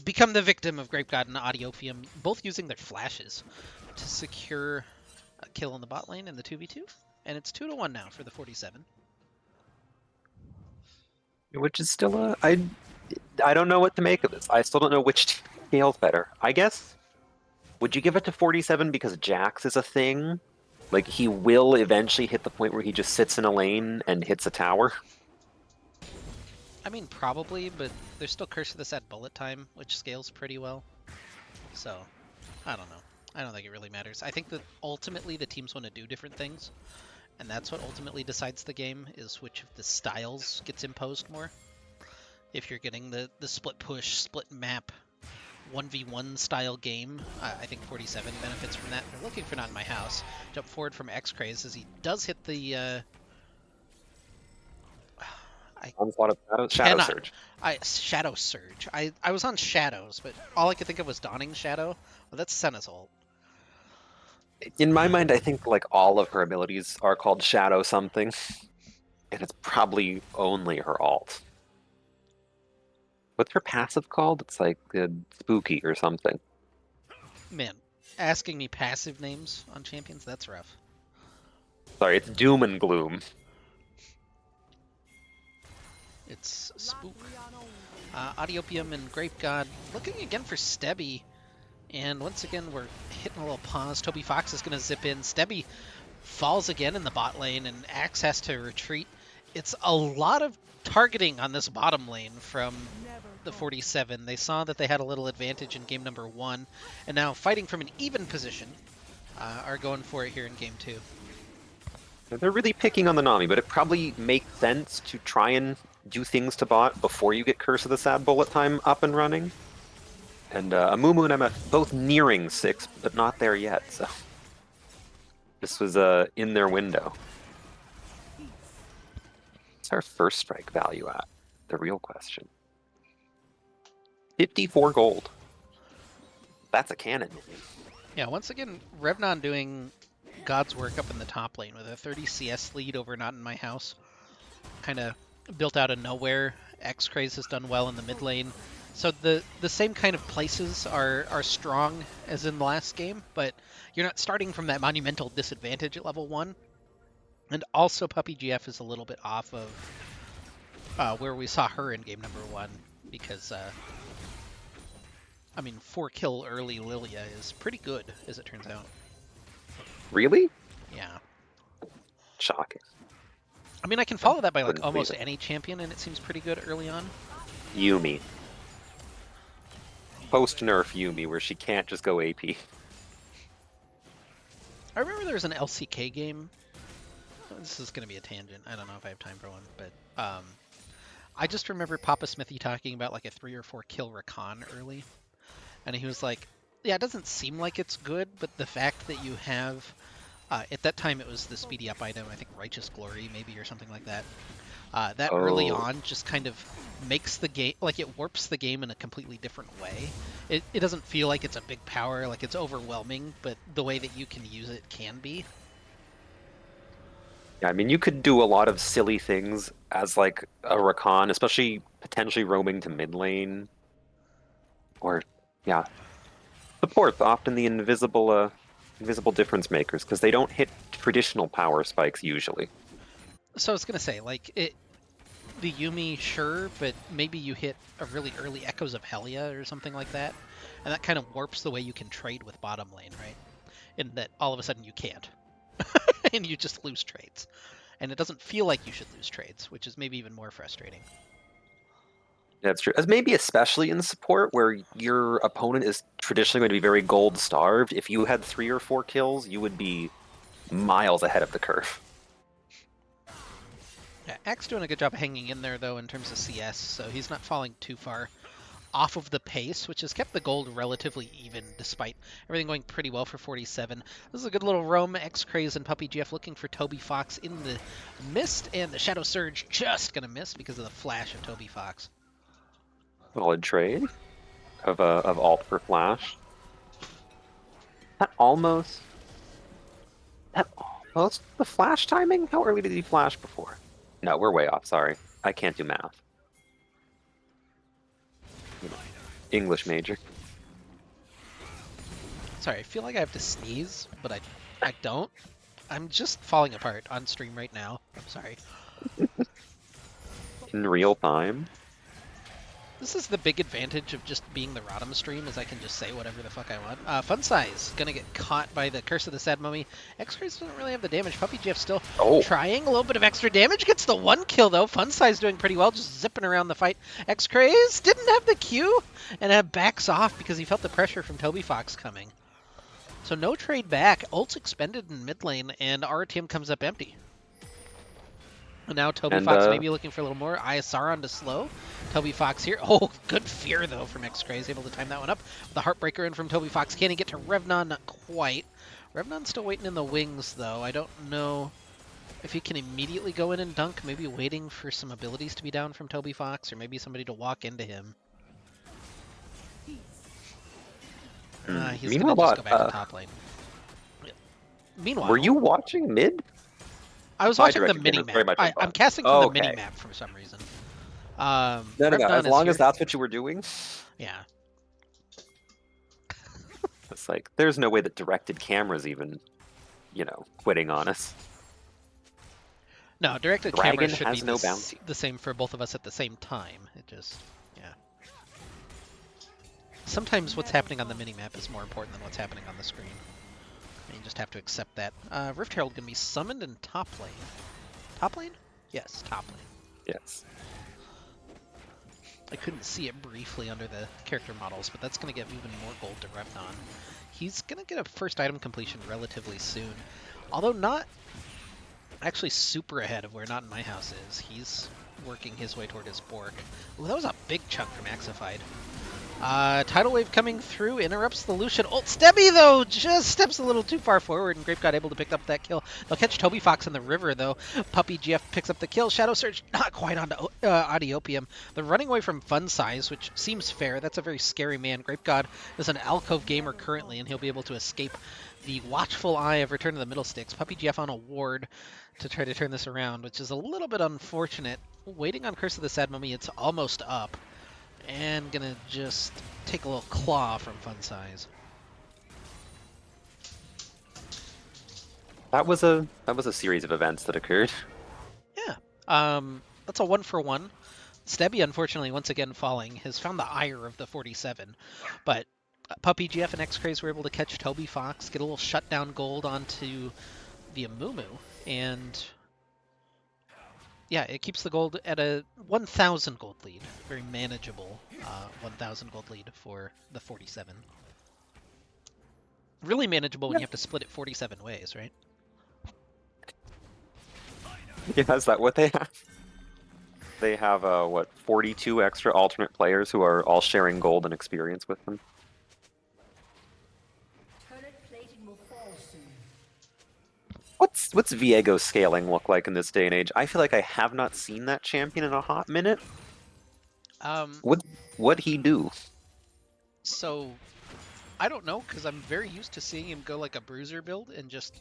A: become the victim of Grape God and Audiopium, both using their flashes to secure a kill in the bot lane in the 2v2. And it's 2-1 now for the 47.
C: Which is still a... I don't know what to make of this. I still don't know which scales better. I guess, would you give it to 47 because Jax is a thing? Like, he will eventually hit the point where he just sits in a lane and hits a tower?
A: I mean, probably, but there's still Curse of the Sad Bullet Time, which scales pretty well. So, I don't know. I don't think it really matters. I think that ultimately the teams want to do different things, and that's what ultimately decides the game, is which of the styles gets imposed more. If you're getting the split push, split map, 1v1 style game, I think 47 benefits from that. They're looking for Not in My House. Jump forward from X-Craze as he does hit the...
C: Onslaught of Shadow Surge.
A: Shadow Surge. I was on Shadows, but all I could think of was Dawning Shadow. Well, that's Senna's ult.
C: In my mind, I think like all of her abilities are called Shadow something, and it's probably only her alt. What's her passive called? It's like Spooky or something.
A: Man, asking me passive names on champions, that's rough.
C: Sorry, it's Doom and Gloom.
A: It's Spook. Audiopium and Grape God looking again for Stebby. And once again, we're hitting a little pause. Toby Fox is going to zip in. Stebby falls again in the bot lane, and Axe has to retreat. It's a lot of targeting on this bottom lane from the 47. They saw that they had a little advantage in game number 1, and now fighting from an even position are going for it here in game 2.
C: They're really picking on the Nami, but it probably makes sense to try and do things to bot before you get Curse of the Sad Bullet Time up and running. And Amumu and Emma both nearing 6, but not there yet, so this was in their window. What's our first strike value at? The real question. 54 gold. That's a cannon.
A: Yeah, once again, Revnon doing God's work up in the top lane with a 30 CS lead over Not in My House. Kind of built out of nowhere. X-Craze has done well in the mid lane. So the same kind of places are strong as in the last game, but you're not starting from that monumental disadvantage at level 1. And also Puppy GF is a little bit off of where we saw her in game number 1, because, I mean, 4-kill early Lilia is pretty good, as it turns out.
C: Really?
A: Yeah.
C: Shocking.
A: I mean, I can follow that by like
C: Couldn't
A: almost
C: believe it.
A: any champion, and it seems pretty good early on.
C: Yumi. Post-nerf Yumi, where she can't just go AP.
A: I remember there was an LCK game. This is going to be a tangent. I don't know if I have time for one, but I just remember Papa Smithy talking about like a 3 or 4 kill Rakan early, and he was like, "Yeah, it doesn't seem like it's good, but the fact that you have at that time it was the speedy up item, I think Righteous Glory maybe or something like that. That early on just kind of makes the game, like it warps the game in a completely different way. It doesn't feel like it's a big power, like it's overwhelming, but the way that you can use it can be.
C: Yeah, I mean, you could do a lot of silly things as like a Rakan, especially potentially roaming to mid lane. Or, yeah. Support, often the invisible difference makers, because they don't hit traditional power spikes usually.
A: So I was going to say, like, the Yumi, sure, but maybe you hit a really early Echoes of Helia or something like that, and that kind of warps the way you can trade with bottom lane, right? In that all of a sudden you can't, and you just lose trades. And it doesn't feel like you should lose trades, which is maybe even more frustrating.
C: That's true. As maybe especially in support, where your opponent is traditionally going to be very gold starved. If you had 3 or 4 kills, you would be miles ahead of the curve.
A: Yeah, Axe doing a good job hanging in there, though, in terms of CS, so he's not falling too far off of the pace, which has kept the gold relatively even despite everything going pretty well for 47. This is a good little roam. X-Craze and Puppy GF looking for Toby Fox in the mist, and the Shadow Surge just going to miss because of the flash of Toby Fox.
C: Solid trade of alt for flash. That almost the flash timing? How early did he flash before? No, we're way off. Sorry, I can't do math. English major.
A: Sorry, I feel like I have to sneeze, but I don't. I'm just falling apart on stream right now. I'm sorry.
C: In real time.
A: This is the big advantage of just being the Radon stream, is I can just say whatever the fuck I want. Fun Size gonna get caught by the Curse of the Sad Mummy. X-Craze doesn't really have the damage. Puppy GF still trying a little bit of extra damage. Gets the 1 kill though. Fun Size doing pretty well, just zipping around the fight. X-Craze didn't have the Q and backs off because he felt the pressure from Toby Fox coming. So no trade back. Ult's expended in mid lane, and our team comes up empty. And now Toby Fox maybe looking for a little more. ISR onto slow. Toby Fox here. Oh, good fear, though, from X-Craze. Able to time that one up. The Heartbreaker in from Toby Fox. Can he get to Revnon? Not quite. Revnon's still waiting in the wings, though. I don't know if he can immediately go in and dunk. Maybe waiting for some abilities to be down from Toby Fox, or maybe somebody to walk into him. He's going to just go back to top lane. Meanwhile...
C: Were you watching mid?
A: I was watching the mini-map. I'm casting from the mini-map for some reason.
C: No, as long as that's what you were doing?
A: Yeah.
C: It's like, there's no way that directed camera's even, quitting on us.
A: No, directed camera should be the same for both of us at the same time. It just, yeah. Sometimes what's happening on the mini-map is more important than what's happening on the screen. You just have to accept that. Rift Herald going to be summoned in top lane. Top lane? Yes, top lane.
C: Yes.
A: I couldn't see it briefly under the character models, but that's going to give even more gold to Revnon. He's going to get a first item completion relatively soon. Although not actually super ahead of where Not in My House is. He's working his way toward his Bork. Ooh, that was a big chunk from Axified. Tidal Wave coming through, interrupts the Lucian ult. Stebby, though, just steps a little too far forward, and Grape got able to pick up that kill. They'll catch Toby Fox in the river, though. Puppy GF picks up the kill. Shadow Surge not quite onto Audiopium. They're running away from Fun Size, which seems fair. That's a very scary man. Grape God is an alcove gamer currently, and he'll be able to escape the watchful eye of Return to the Middlesticks. Puppy GF on a ward to try to turn this around, which is a little bit unfortunate. Waiting on Curse of the Sad Mummy, it's almost up. And gonna just take a little claw from Fun Size.
C: That was a series of events that occurred.
A: Yeah. That's a 1-for-1. Stebby, unfortunately, once again falling, has found the ire of the 47. But Puppy GF and X-Craze were able to catch Toby Fox, get a little shutdown gold onto the Amumu, and yeah, it keeps the gold at a 1,000 gold lead. Very manageable 1,000 gold lead for the 47. Really manageable when you have to split it 47 ways, right?
C: Yeah, is that what they have? They have, 42 extra alternate players who are all sharing gold and experience with them? What's Viego scaling look like in this day and age? I feel like I have not seen that champion in a hot minute. What'd he do?
A: So, I don't know, because I'm very used to seeing him go like a bruiser build and just...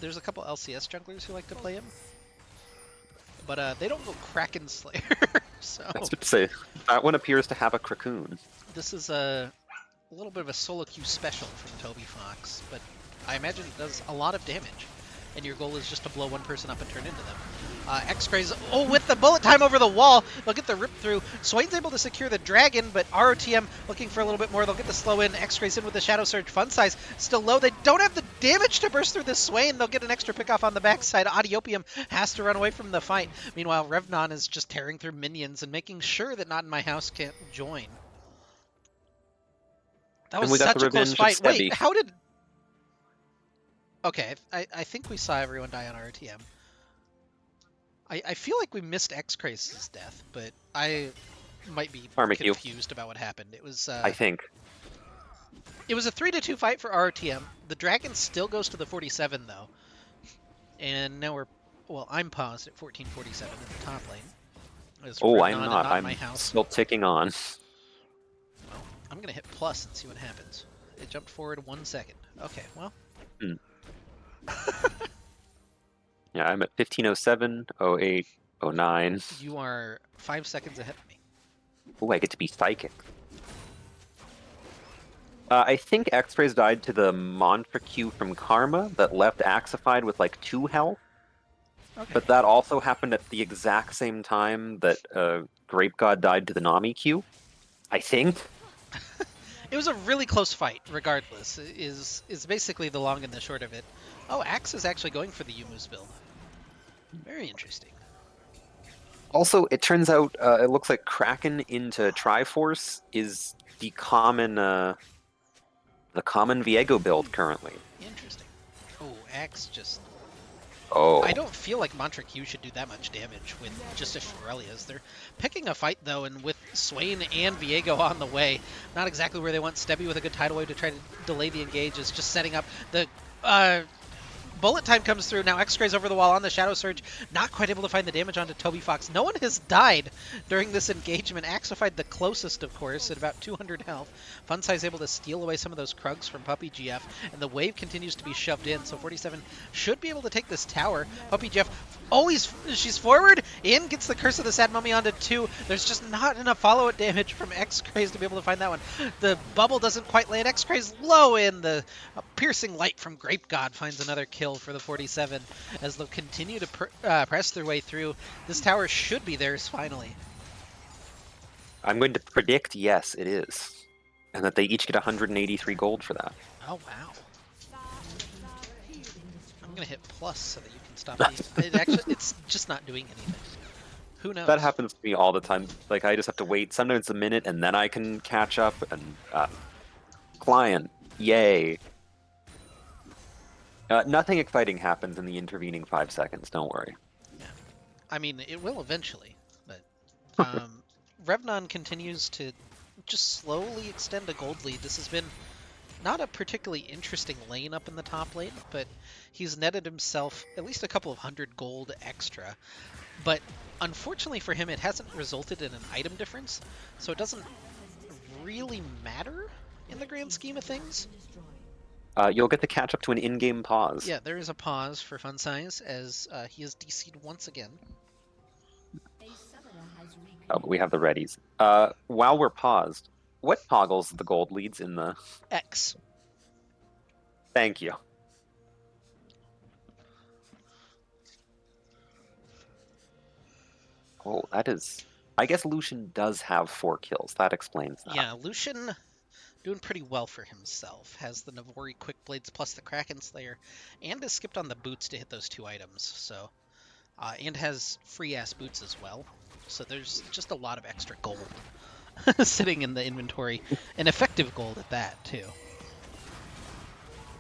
A: There's a couple LCS junglers who like to play him. But they don't go Kraken Slayer, so...
C: I was about to say, that one appears to have a Krakoon.
A: This is a little bit of a solo queue special from Toby Fox, but I imagine it does a lot of damage, and your goal is just to blow one person up and turn into them. X-Craze, with the bullet time over the wall, they'll get the rip through. Swain's able to secure the dragon, but ROTM looking for a little bit more. They'll get the slow in. X-Craze in with the Shadow Surge. Fun Size still low. They don't have the damage to burst through the Swain. They'll get an extra pick off on the backside. Audiopium has to run away from the fight. Meanwhile, Revnon is just tearing through minions and making sure that Not in My House can't join. That was such a close fight. Wait, how did... Okay, I think we saw everyone die on RTM. I feel like we missed X-Craze's death, but I might be
C: Barbecue.
A: confused about what happened. It was
C: I think.
A: it was a 3-2 fight for ROTM. The Dragon still goes to the 47 though, and now I'm paused at 1447 in the top lane. As
C: Oh,
A: Radon
C: I'm
A: and
C: not.
A: my
C: I'm
A: house.
C: still ticking on.
A: Well, I'm gonna hit plus and see what happens. It jumped forward 1 second. Okay, well.
C: Yeah, I'm at 1507, 08, 09.
A: You are 5 seconds ahead of me.
C: Oh, I get to be psychic. I think X-Rays died to the Mantra Q from Karma that left Axified with like 2 health.
A: Okay.
C: But that also happened at the exact same time that Grape God died to the Nami Q. I think.
A: It was a really close fight, regardless, is basically the long and the short of it. Oh, Axe is actually going for the Yumu's build. Very interesting.
C: Also, it turns out it looks like Kraken into Triforce is the common Viego build currently.
A: Interesting. Oh, Axe just...
C: Oh.
A: I don't feel like Mantra Q should do that much damage with just a Shurelias. They're picking a fight, though, and with Swain and Viego on the way, not exactly where they want. Stebby with a good tidal wave to try to delay the engage is just setting up the... Bullet time comes through. Now X-Gray's over the wall on the Shadow Surge. Not quite able to find the damage onto Toby Fox. No one has died during this engagement. Axified the closest, of course, at about 200 health. Funsai's able to steal away some of those Krugs from Puppy GF, and the wave continues to be shoved in, so 47 should be able to take this tower. Puppy GF, she's forward, in, gets the Curse of the Sad Mummy onto 2. There's just not enough follow-up damage from X-Craze to be able to find that one. The bubble doesn't quite land. X-Craze low in. The piercing light from Grape God finds another kill for the 47 as they'll continue to press their way through. This tower should be theirs finally.
C: I'm going to predict yes, it is. And that they each get 183 gold for that.
A: Oh, wow. I'm going to hit plus so that you can stop me. It's just not doing anything. Who knows?
C: That happens to me all the time. Like, I just have to wait sometimes a minute and then I can catch up and... client. Yay. Nothing exciting happens in the intervening 5 seconds, don't worry.
A: Yeah. I mean, it will eventually, but Revnon continues to just slowly extend a gold lead. This has been not a particularly interesting lane up in the top lane, but he's netted himself at least a couple of 100 gold extra. But unfortunately for him, it hasn't resulted in an item difference, so it doesn't really matter in the grand scheme of things.
C: You'll get to catch up to an in-game pause.
A: Yeah, there is a pause for Funsai's as he is DC'd once again.
C: Oh, but we have the readies. While we're paused, what toggles the gold leads in the...
A: X.
C: Thank you. Oh, that is... I guess Lucian does have 4 kills. That explains that.
A: Yeah, Lucian doing pretty well for himself. Has the Navori Quick Blades plus the Kraken Slayer, and has skipped on the boots to hit those 2 items. So, and has free-ass boots as well. So there's just a lot of extra gold sitting in the inventory, and effective gold at that, too.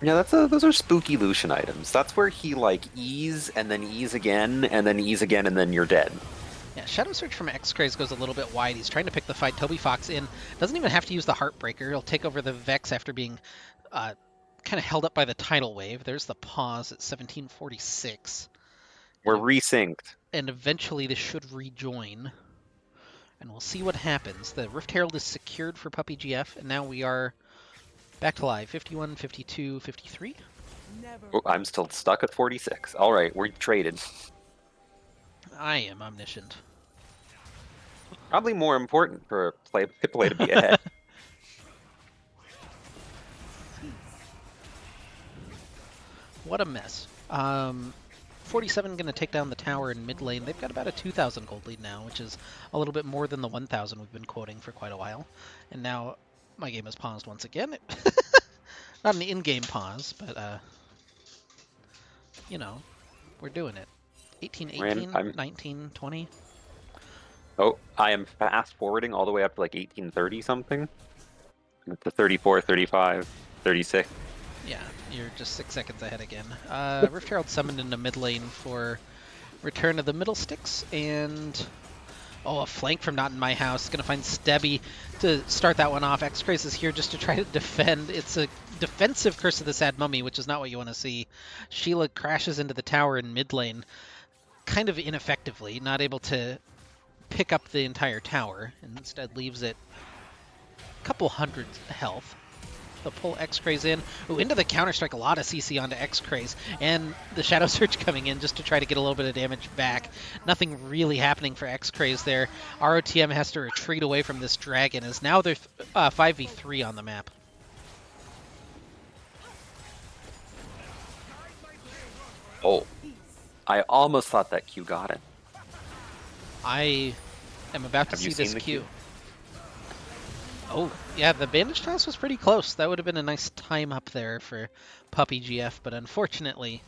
C: Yeah, those are spooky Lucian items. That's where he, like, ease, and then ease again, and then ease again, and then you're dead.
A: Yeah, Shadow Surge from X-Craze goes a little bit wide. He's trying to pick the fight. Toby Fox in. Doesn't even have to use the Heartbreaker. He'll take over the Vex after being kind of held up by the tidal wave. There's the pause at 1746.
C: We're resynced.
A: And eventually this should rejoin. And we'll see what happens. The Rift Herald is secured for Puppy GF, and now we are back to live. 51, 52, 53.
C: Oh, I'm still stuck at 46. All right, we're traded.
A: I am omniscient.
C: Probably more important for a play to be ahead.
A: What a mess. 47 going to take down the tower in mid lane. They've got about a 2,000 gold lead now, which is a little bit more than the 1,000 we've been quoting for quite a while. And now my game is paused once again. Not an in-game pause, but, you know, we're doing it. 18, 18, 19, 20.
C: Oh, I am fast forwarding all the way up to like 1830 something. To 34, 35, 36.
A: Yeah, you're just 6 seconds ahead again. Rift Herald summoned into mid lane for return of the Middlesticks, and Oh, a flank from Not In My House. Gonna find Stebby to start that one off. X-Craze is here just to try to defend. It's a defensive Curse of the Sad Mummy, which is not what you want to see. Sheila crashes into the tower in mid lane, kind of ineffectively, not able to pick up the entire tower, and instead leaves it a couple hundred health. They'll pull X-Craze in. Ooh, into the Counter-Strike, a lot of CC onto X-Craze, and the Shadow Surge coming in just to try to get a little bit of damage back. Nothing really happening for X-Craze there. ROTM has to retreat away from this dragon, as now they're 5v3 on the map.
C: Oh, I almost thought that Q got it.
A: I am about to
C: Have you
A: see this
C: seen the
A: Q.
C: Q?
A: Oh, yeah, the bandage toss was pretty close. That would have been a nice time up there for Puppy GF, but unfortunately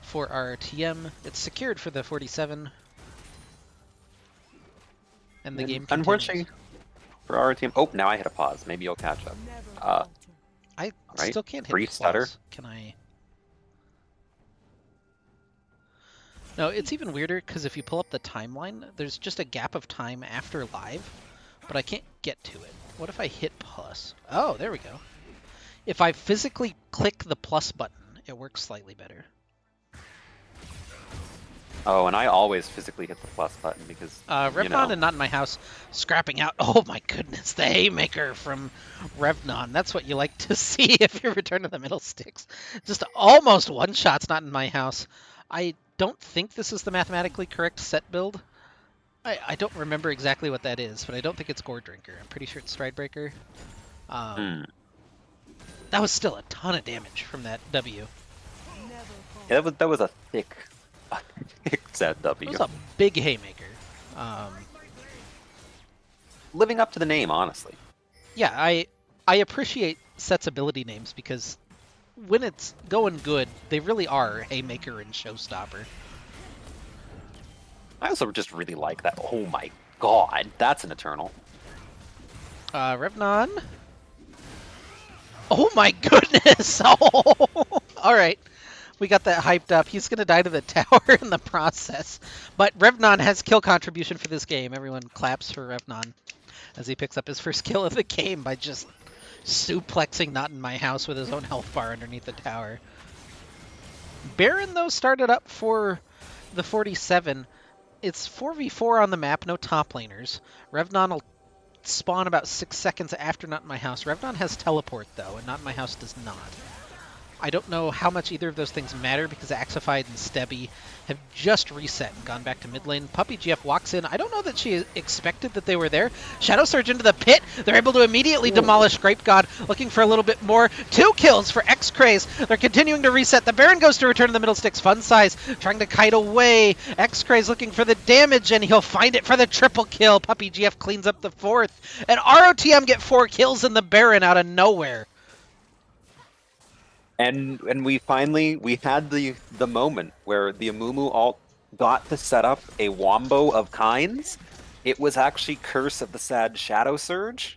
A: for RTM, it's secured for the 47. And the game continues.
C: Unfortunately for our team. Oh, now I hit a pause. Maybe you'll catch up.
A: I
C: right?
A: still can't hit
C: Brief
A: pause.
C: stutter.
A: Can I? No, it's even weirder because if you pull up the timeline, there's just a gap of time after live, but I can't get to it. What if I hit plus? Oh, there we go. If I physically click the plus button, it works slightly better.
C: Oh, and I always physically hit the plus button because,
A: Revnon and Not In My House scrapping out. Oh my goodness, the haymaker from Revnon. That's what you like to see if you return to the Middlesticks. Just almost one-shots Not In My House. I don't think this is the mathematically correct set build. I don't remember exactly what that is, but I don't think it's Gore Drinker. I'm pretty sure it's Stridebreaker. That was still a ton of damage from that W.
C: Yeah, that was a thick set W.
A: It was a big haymaker.
C: Living up to the name, honestly.
A: Yeah, I appreciate sets ability names because when it's going good, they really are haymaker and showstopper.
C: I also just really like that. Oh my god, that's an Eternal.
A: Revnon. Oh my goodness! Oh, all right. We got that hyped up. He's going to die to the tower in the process. But Revnon has kill contribution for this game. Everyone claps for Revnon as he picks up his first kill of the game by just suplexing Not In My House with his own health bar underneath the tower. Baron, though, started up for the 47. It's 4v4 on the map, no top laners. Revnon will spawn about 6 seconds after Not In My House. Revnon has teleport, though, and Not In My House does not. I don't know how much either of those things matter because Axified and Stebby have just reset and gone back to mid lane. Puppy GF walks in. I don't know that she expected that they were there. Shadow Surge into the pit. They're able to immediately demolish Grape God, looking for a little bit more. 2 kills for X-Craze. They're continuing to reset. The Baron goes to return to the Middlesticks. Fun Size trying to kite away. X-Craze looking for the damage, and he'll find it for the triple kill. Puppy GF cleans up the 4th. And ROTM get 4 kills in the Baron out of nowhere.
C: And we had the moment where the Amumu alt got to set up a wombo of kinds. It was actually Curse of the Sad Shadow Surge.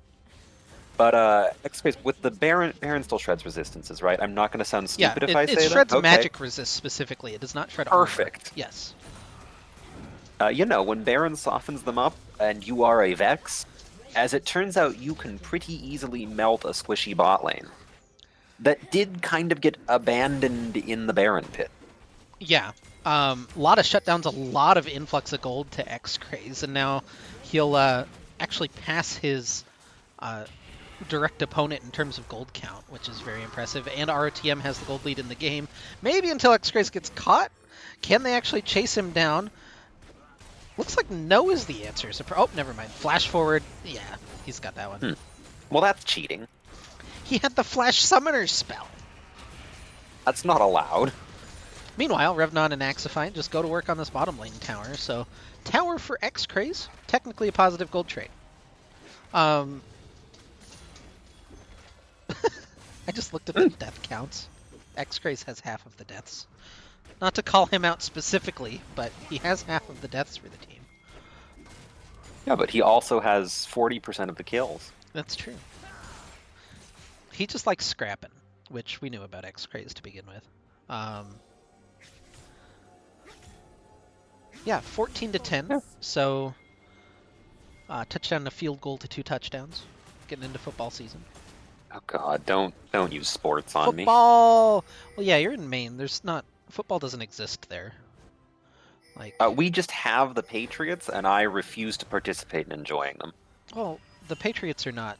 C: But X-Space with the Baron still shreds resistances, right? I'm not going to sound stupid if I say that.
A: It shreds
C: Okay.
A: magic resist specifically. It does not shred armor.
C: Perfect.
A: Yes.
C: When Baron softens them up and you are a Vex, as it turns out, you can pretty easily melt a squishy bot lane. That did kind of get abandoned in the Baron pit.
A: Yeah. A lot of shutdowns, a lot of influx of gold to X-Craze, and now he'll actually pass his direct opponent in terms of gold count, which is very impressive, and ROTM has the gold lead in the game. Maybe until X-Craze gets caught. Can they actually chase him down? Looks like no is the answer. So, oh, never mind. Flash forward. Yeah, he's got that one.
C: Well, that's cheating.
A: He had the Flash Summoner spell.
C: That's not allowed.
A: Meanwhile, Revnon and Axified just go to work on this bottom lane tower. So, tower for X-Craze, technically a positive gold trade. I just looked at the death counts. X-Craze has half of the deaths. Not to call him out specifically, but he has half of the deaths for the team.
C: Yeah, but he also has 40% of the kills.
A: That's true. He just likes scrapping, which we knew about X-Craze to begin with. Yeah, 14 to 10.
C: Yeah.
A: So Touchdown and a field goal to 2 touchdowns. Getting into football season.
C: Oh God, don't use sports on me.
A: Football! Well, yeah, you're in Maine. There's not... Football doesn't exist there. Like...
C: We just have the Patriots, and I refuse to participate in enjoying them.
A: Well, the Patriots are not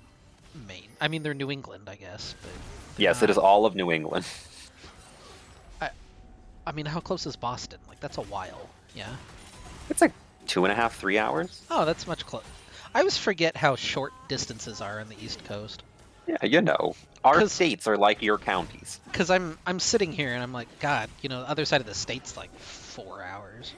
A: Maine. I mean, they're New England, I guess, but...
C: Yes, it is all of New England.
A: I mean, how close is Boston? Like, that's a while, yeah?
C: It's like 2.5, 3 hours.
A: Oh, that's much close. I always forget how short distances are on the East Coast.
C: Yeah, you know. Our states are like your counties.
A: Because I'm sitting here and I'm like, God, you know, the other side of the state's like 4 hours.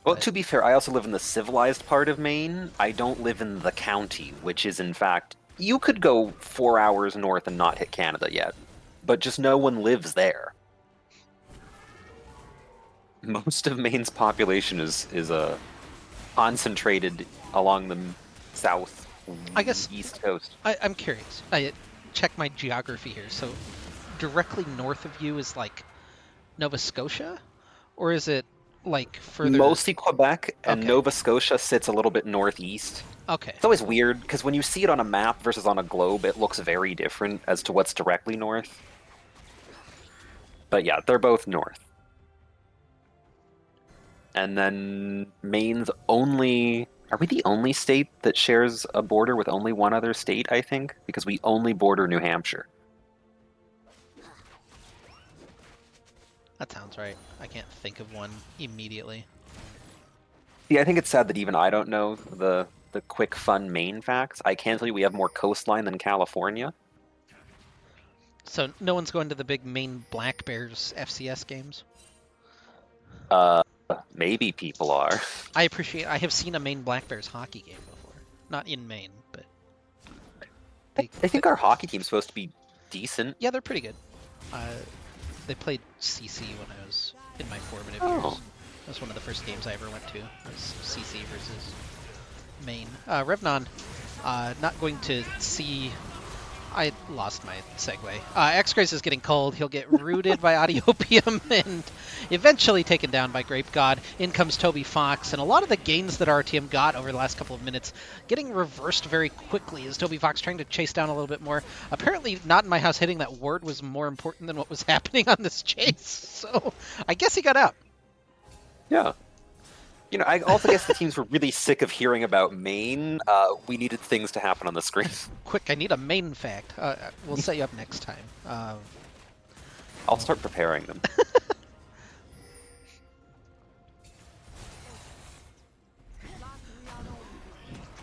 C: Well, to be fair, I also live in the civilized part of Maine. I don't live in the county, which is, in fact, you could go 4 hours north and not hit Canada yet. But just no one lives there. Most of Maine's population is concentrated along the east coast.
A: I'm curious. I check my geography here. So directly north of you is like Nova Scotia? Or is it like further...
C: Mostly Quebec, and Nova Scotia sits a little bit northeast.
A: Okay.
C: It's always weird, because when you see it on a map versus on a globe, it looks very different as to what's directly north. But yeah, they're both north. And then Maine's only... Are we the only state that shares a border with only one other state, I think? Because we only border New Hampshire.
A: That sounds right. I can't think of one immediately.
C: Yeah, I think it's sad that even I don't know the quick, fun Maine facts. I can tell you we have more coastline than California.
A: So no one's going to the big Maine Black Bears FCS games?
C: Maybe people are.
A: I have seen a Maine Black Bears hockey game before. Not in Maine, but...
C: I think our hockey team's supposed to be decent.
A: Yeah, they're pretty good. They played CC when I was in my formative years. That was one of the first games I ever went to. Was CC versus Maine. Revnon, not going to see... I lost my segue. X-Grace is getting cold. He'll get rooted by Audiopium and eventually taken down by Grape God. In comes Toby Fox, and a lot of the gains that RTM got over the last couple of minutes getting reversed very quickly as Toby Fox trying to chase down a little bit more. Apparently, not in my house hitting that ward was more important than what was happening on this chase, so I guess he got up.
C: Yeah. You know, I also guess the teams were really sick of hearing about Maine. We needed things to happen on the screen.
A: Quick, I need a Maine fact. We'll set you up next time.
C: I'll start preparing them.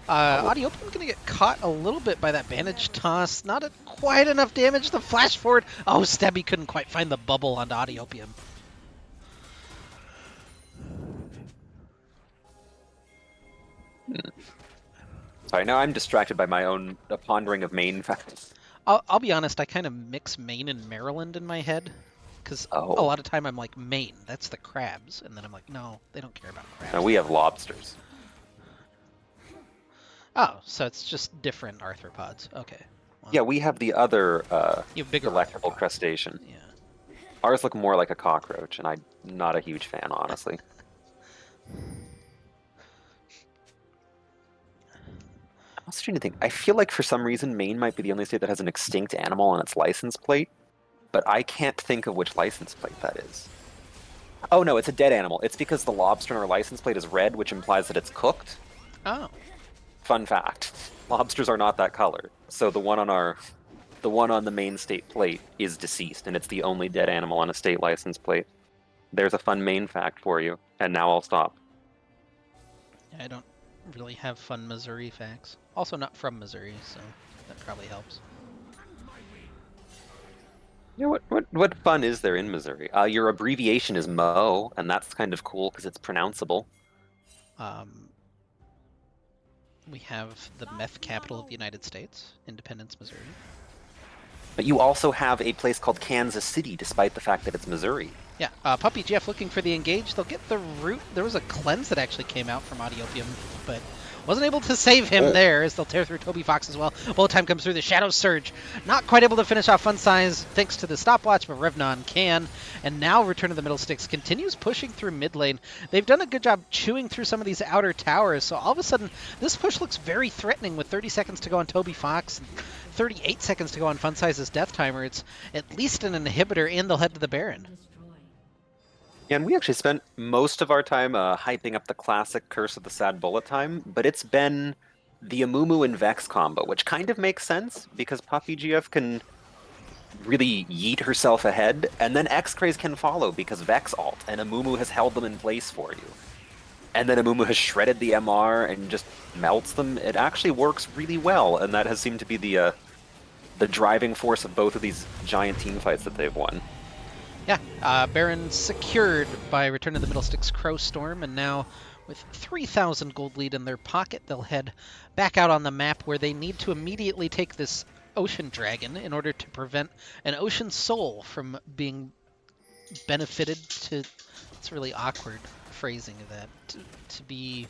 A: Audiopium's going to get caught a little bit by that bandage toss. Not quite enough damage to flash forward. Oh, Stebby couldn't quite find the bubble onto Audiopium.
C: Sorry, now I'm distracted by my own pondering of Maine facts.
A: I'll be honest, I kind of mix Maine and Maryland in my head. Because a lot of time I'm like, Maine, that's the crabs. And then I'm like, no, they don't care about crabs.
C: No, we have lobsters.
A: Oh, so it's just different arthropods. Okay. Well,
C: yeah, we have the other
A: bigger
C: electrical
A: arthropods.
C: crustacean.
A: Yeah.
C: Ours look more like a cockroach, and I'm not a huge fan, honestly. I'm also trying to think. I feel like for some reason Maine might be the only state that has an extinct animal on its license plate, but I can't think of which license plate that is. Oh no, it's a dead animal. It's because the lobster on our license plate is red, which implies that it's cooked.
A: Oh.
C: Fun fact. Lobsters are not that color. So the one on the Maine state plate is deceased, and it's the only dead animal on a state license plate. There's a fun Maine fact for you, and now I'll stop.
A: I don't really have fun Missouri facts. Also not from Missouri, so that probably helps.
C: Yeah, what fun is there in Missouri? Your abbreviation is Mo, and that's kind of cool because it's pronounceable.
A: We have the meth capital of the United States, Independence, Missouri.
C: But you also have a place called Kansas City, despite the fact that it's Missouri.
A: Yeah, Puppy Jeff looking for the engage. They'll get the root. There was a cleanse that actually came out from Audiopium, but Wasn't able to save him there as they'll tear through Toby Fox as well. Bullet Time comes through the Shadow Surge. Not quite able to finish off Fun Size thanks to the stopwatch, but Revnon can. And now Return of the Middlesticks continues pushing through mid lane. They've done a good job chewing through some of these outer towers, so all of a sudden this push looks very threatening with 30 seconds to go on Toby Fox and 38 seconds to go on Fun Size's Death Timer. It's at least an inhibitor, and they'll head to the Baron.
C: Yeah, and we actually spent most of our time hyping up the classic Curse of the Sad Bullet Time, but it's been the Amumu and Vex combo, which kind of makes sense because Poppy GF can really yeet herself ahead, and then X-Craze can follow because Vex ult, and Amumu has held them in place for you. And then Amumu has shredded the MR and just melts them. It actually works really well, and that has seemed to be the driving force of both of these giant team fights that they've won.
A: Yeah, Baron secured by Return of the Middlesticks Crowstorm, and now with 3,000 gold lead in their pocket, they'll head back out on the map where they need to immediately take this Ocean Dragon in order to prevent an Ocean Soul from being benefited to... It's really awkward phrasing of that. To be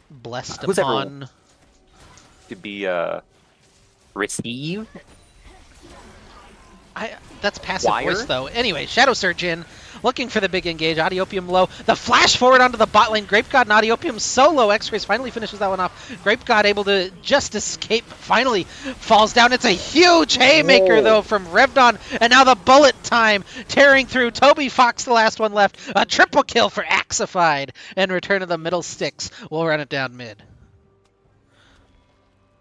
A: blessed upon...
C: To be, received?
A: That's passive voice, though. Anyway, Shadow Surge in, looking for the big engage. Audiopium low. The flash forward onto the bot lane. Grape God and Audiopium solo. X-Rays finally finishes that one off. Grape God able to just escape. Finally falls down. It's a huge haymaker, though, from Revdon. And now the Bullet Time tearing through. Toby Fox, the last one left. A triple kill for Axified. And Return of the Middlesticks will run it down mid.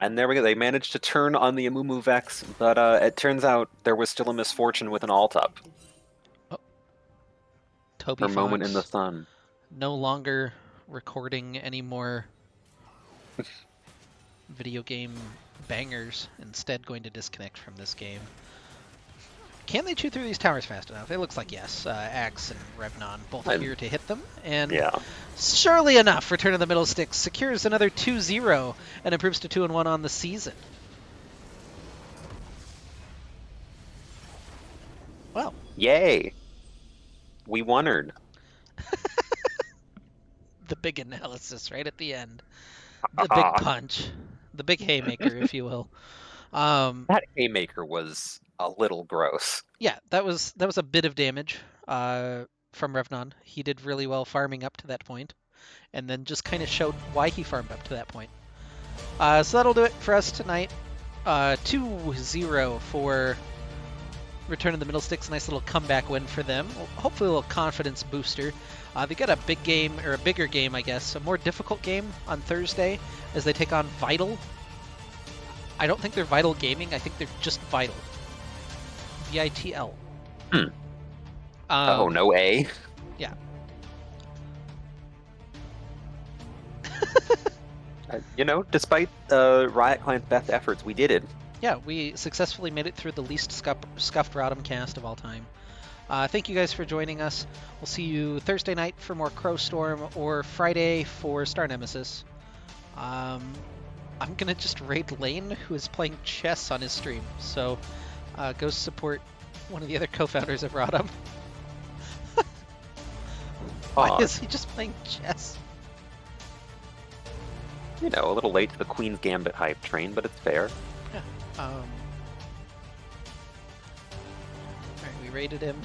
C: And there we go. They managed to turn on the Amumu Vex, but it turns out there was still a misfortune with an alt up.
A: Oh. Toby
C: Her
A: Fox
C: moment in the sun.
A: no longer recording any more video game bangers, instead going to disconnect from this game. Can they chew through these towers fast enough? It looks like yes. Axe and Revnon both here to hit them. And
C: yeah.
A: Surely enough, Return of the Middlesticks secures another 2-0 and improves to 2-1 on the season. Well.
C: Yay. We wonnered.
A: The big analysis right at the end. The big punch. The big haymaker, if you will.
C: That haymaker was a little gross.
A: Yeah, that was a bit of damage from Revnon. He did really well farming up to that point, and then just kind of showed why he farmed up to that point. So that'll do it for us tonight. 2-0 for Return of the Middlesticks. Nice little comeback win for them. Hopefully a little confidence booster. They got a big game, or a bigger game, I guess, a more difficult game on Thursday as they take on Vital. I don't think they're Vital Gaming. I think they're just Vital. VITL.
C: Oh, no A?
A: Yeah.
C: You know, despite Riot Client's best efforts, we did it.
A: Yeah, we successfully made it through the least scuffed Rodham cast of all time. Thank you guys for joining us. We'll see you Thursday night for more Crowstorm or Friday for Star Nemesis. I'm going to just raid Lane, who is playing chess on his stream. So go support one of the other co-founders of Rodham. Why is he just playing chess?
C: You know, a little late to the Queen's Gambit hype train, but it's fair.
A: Yeah. Alright, we raided him.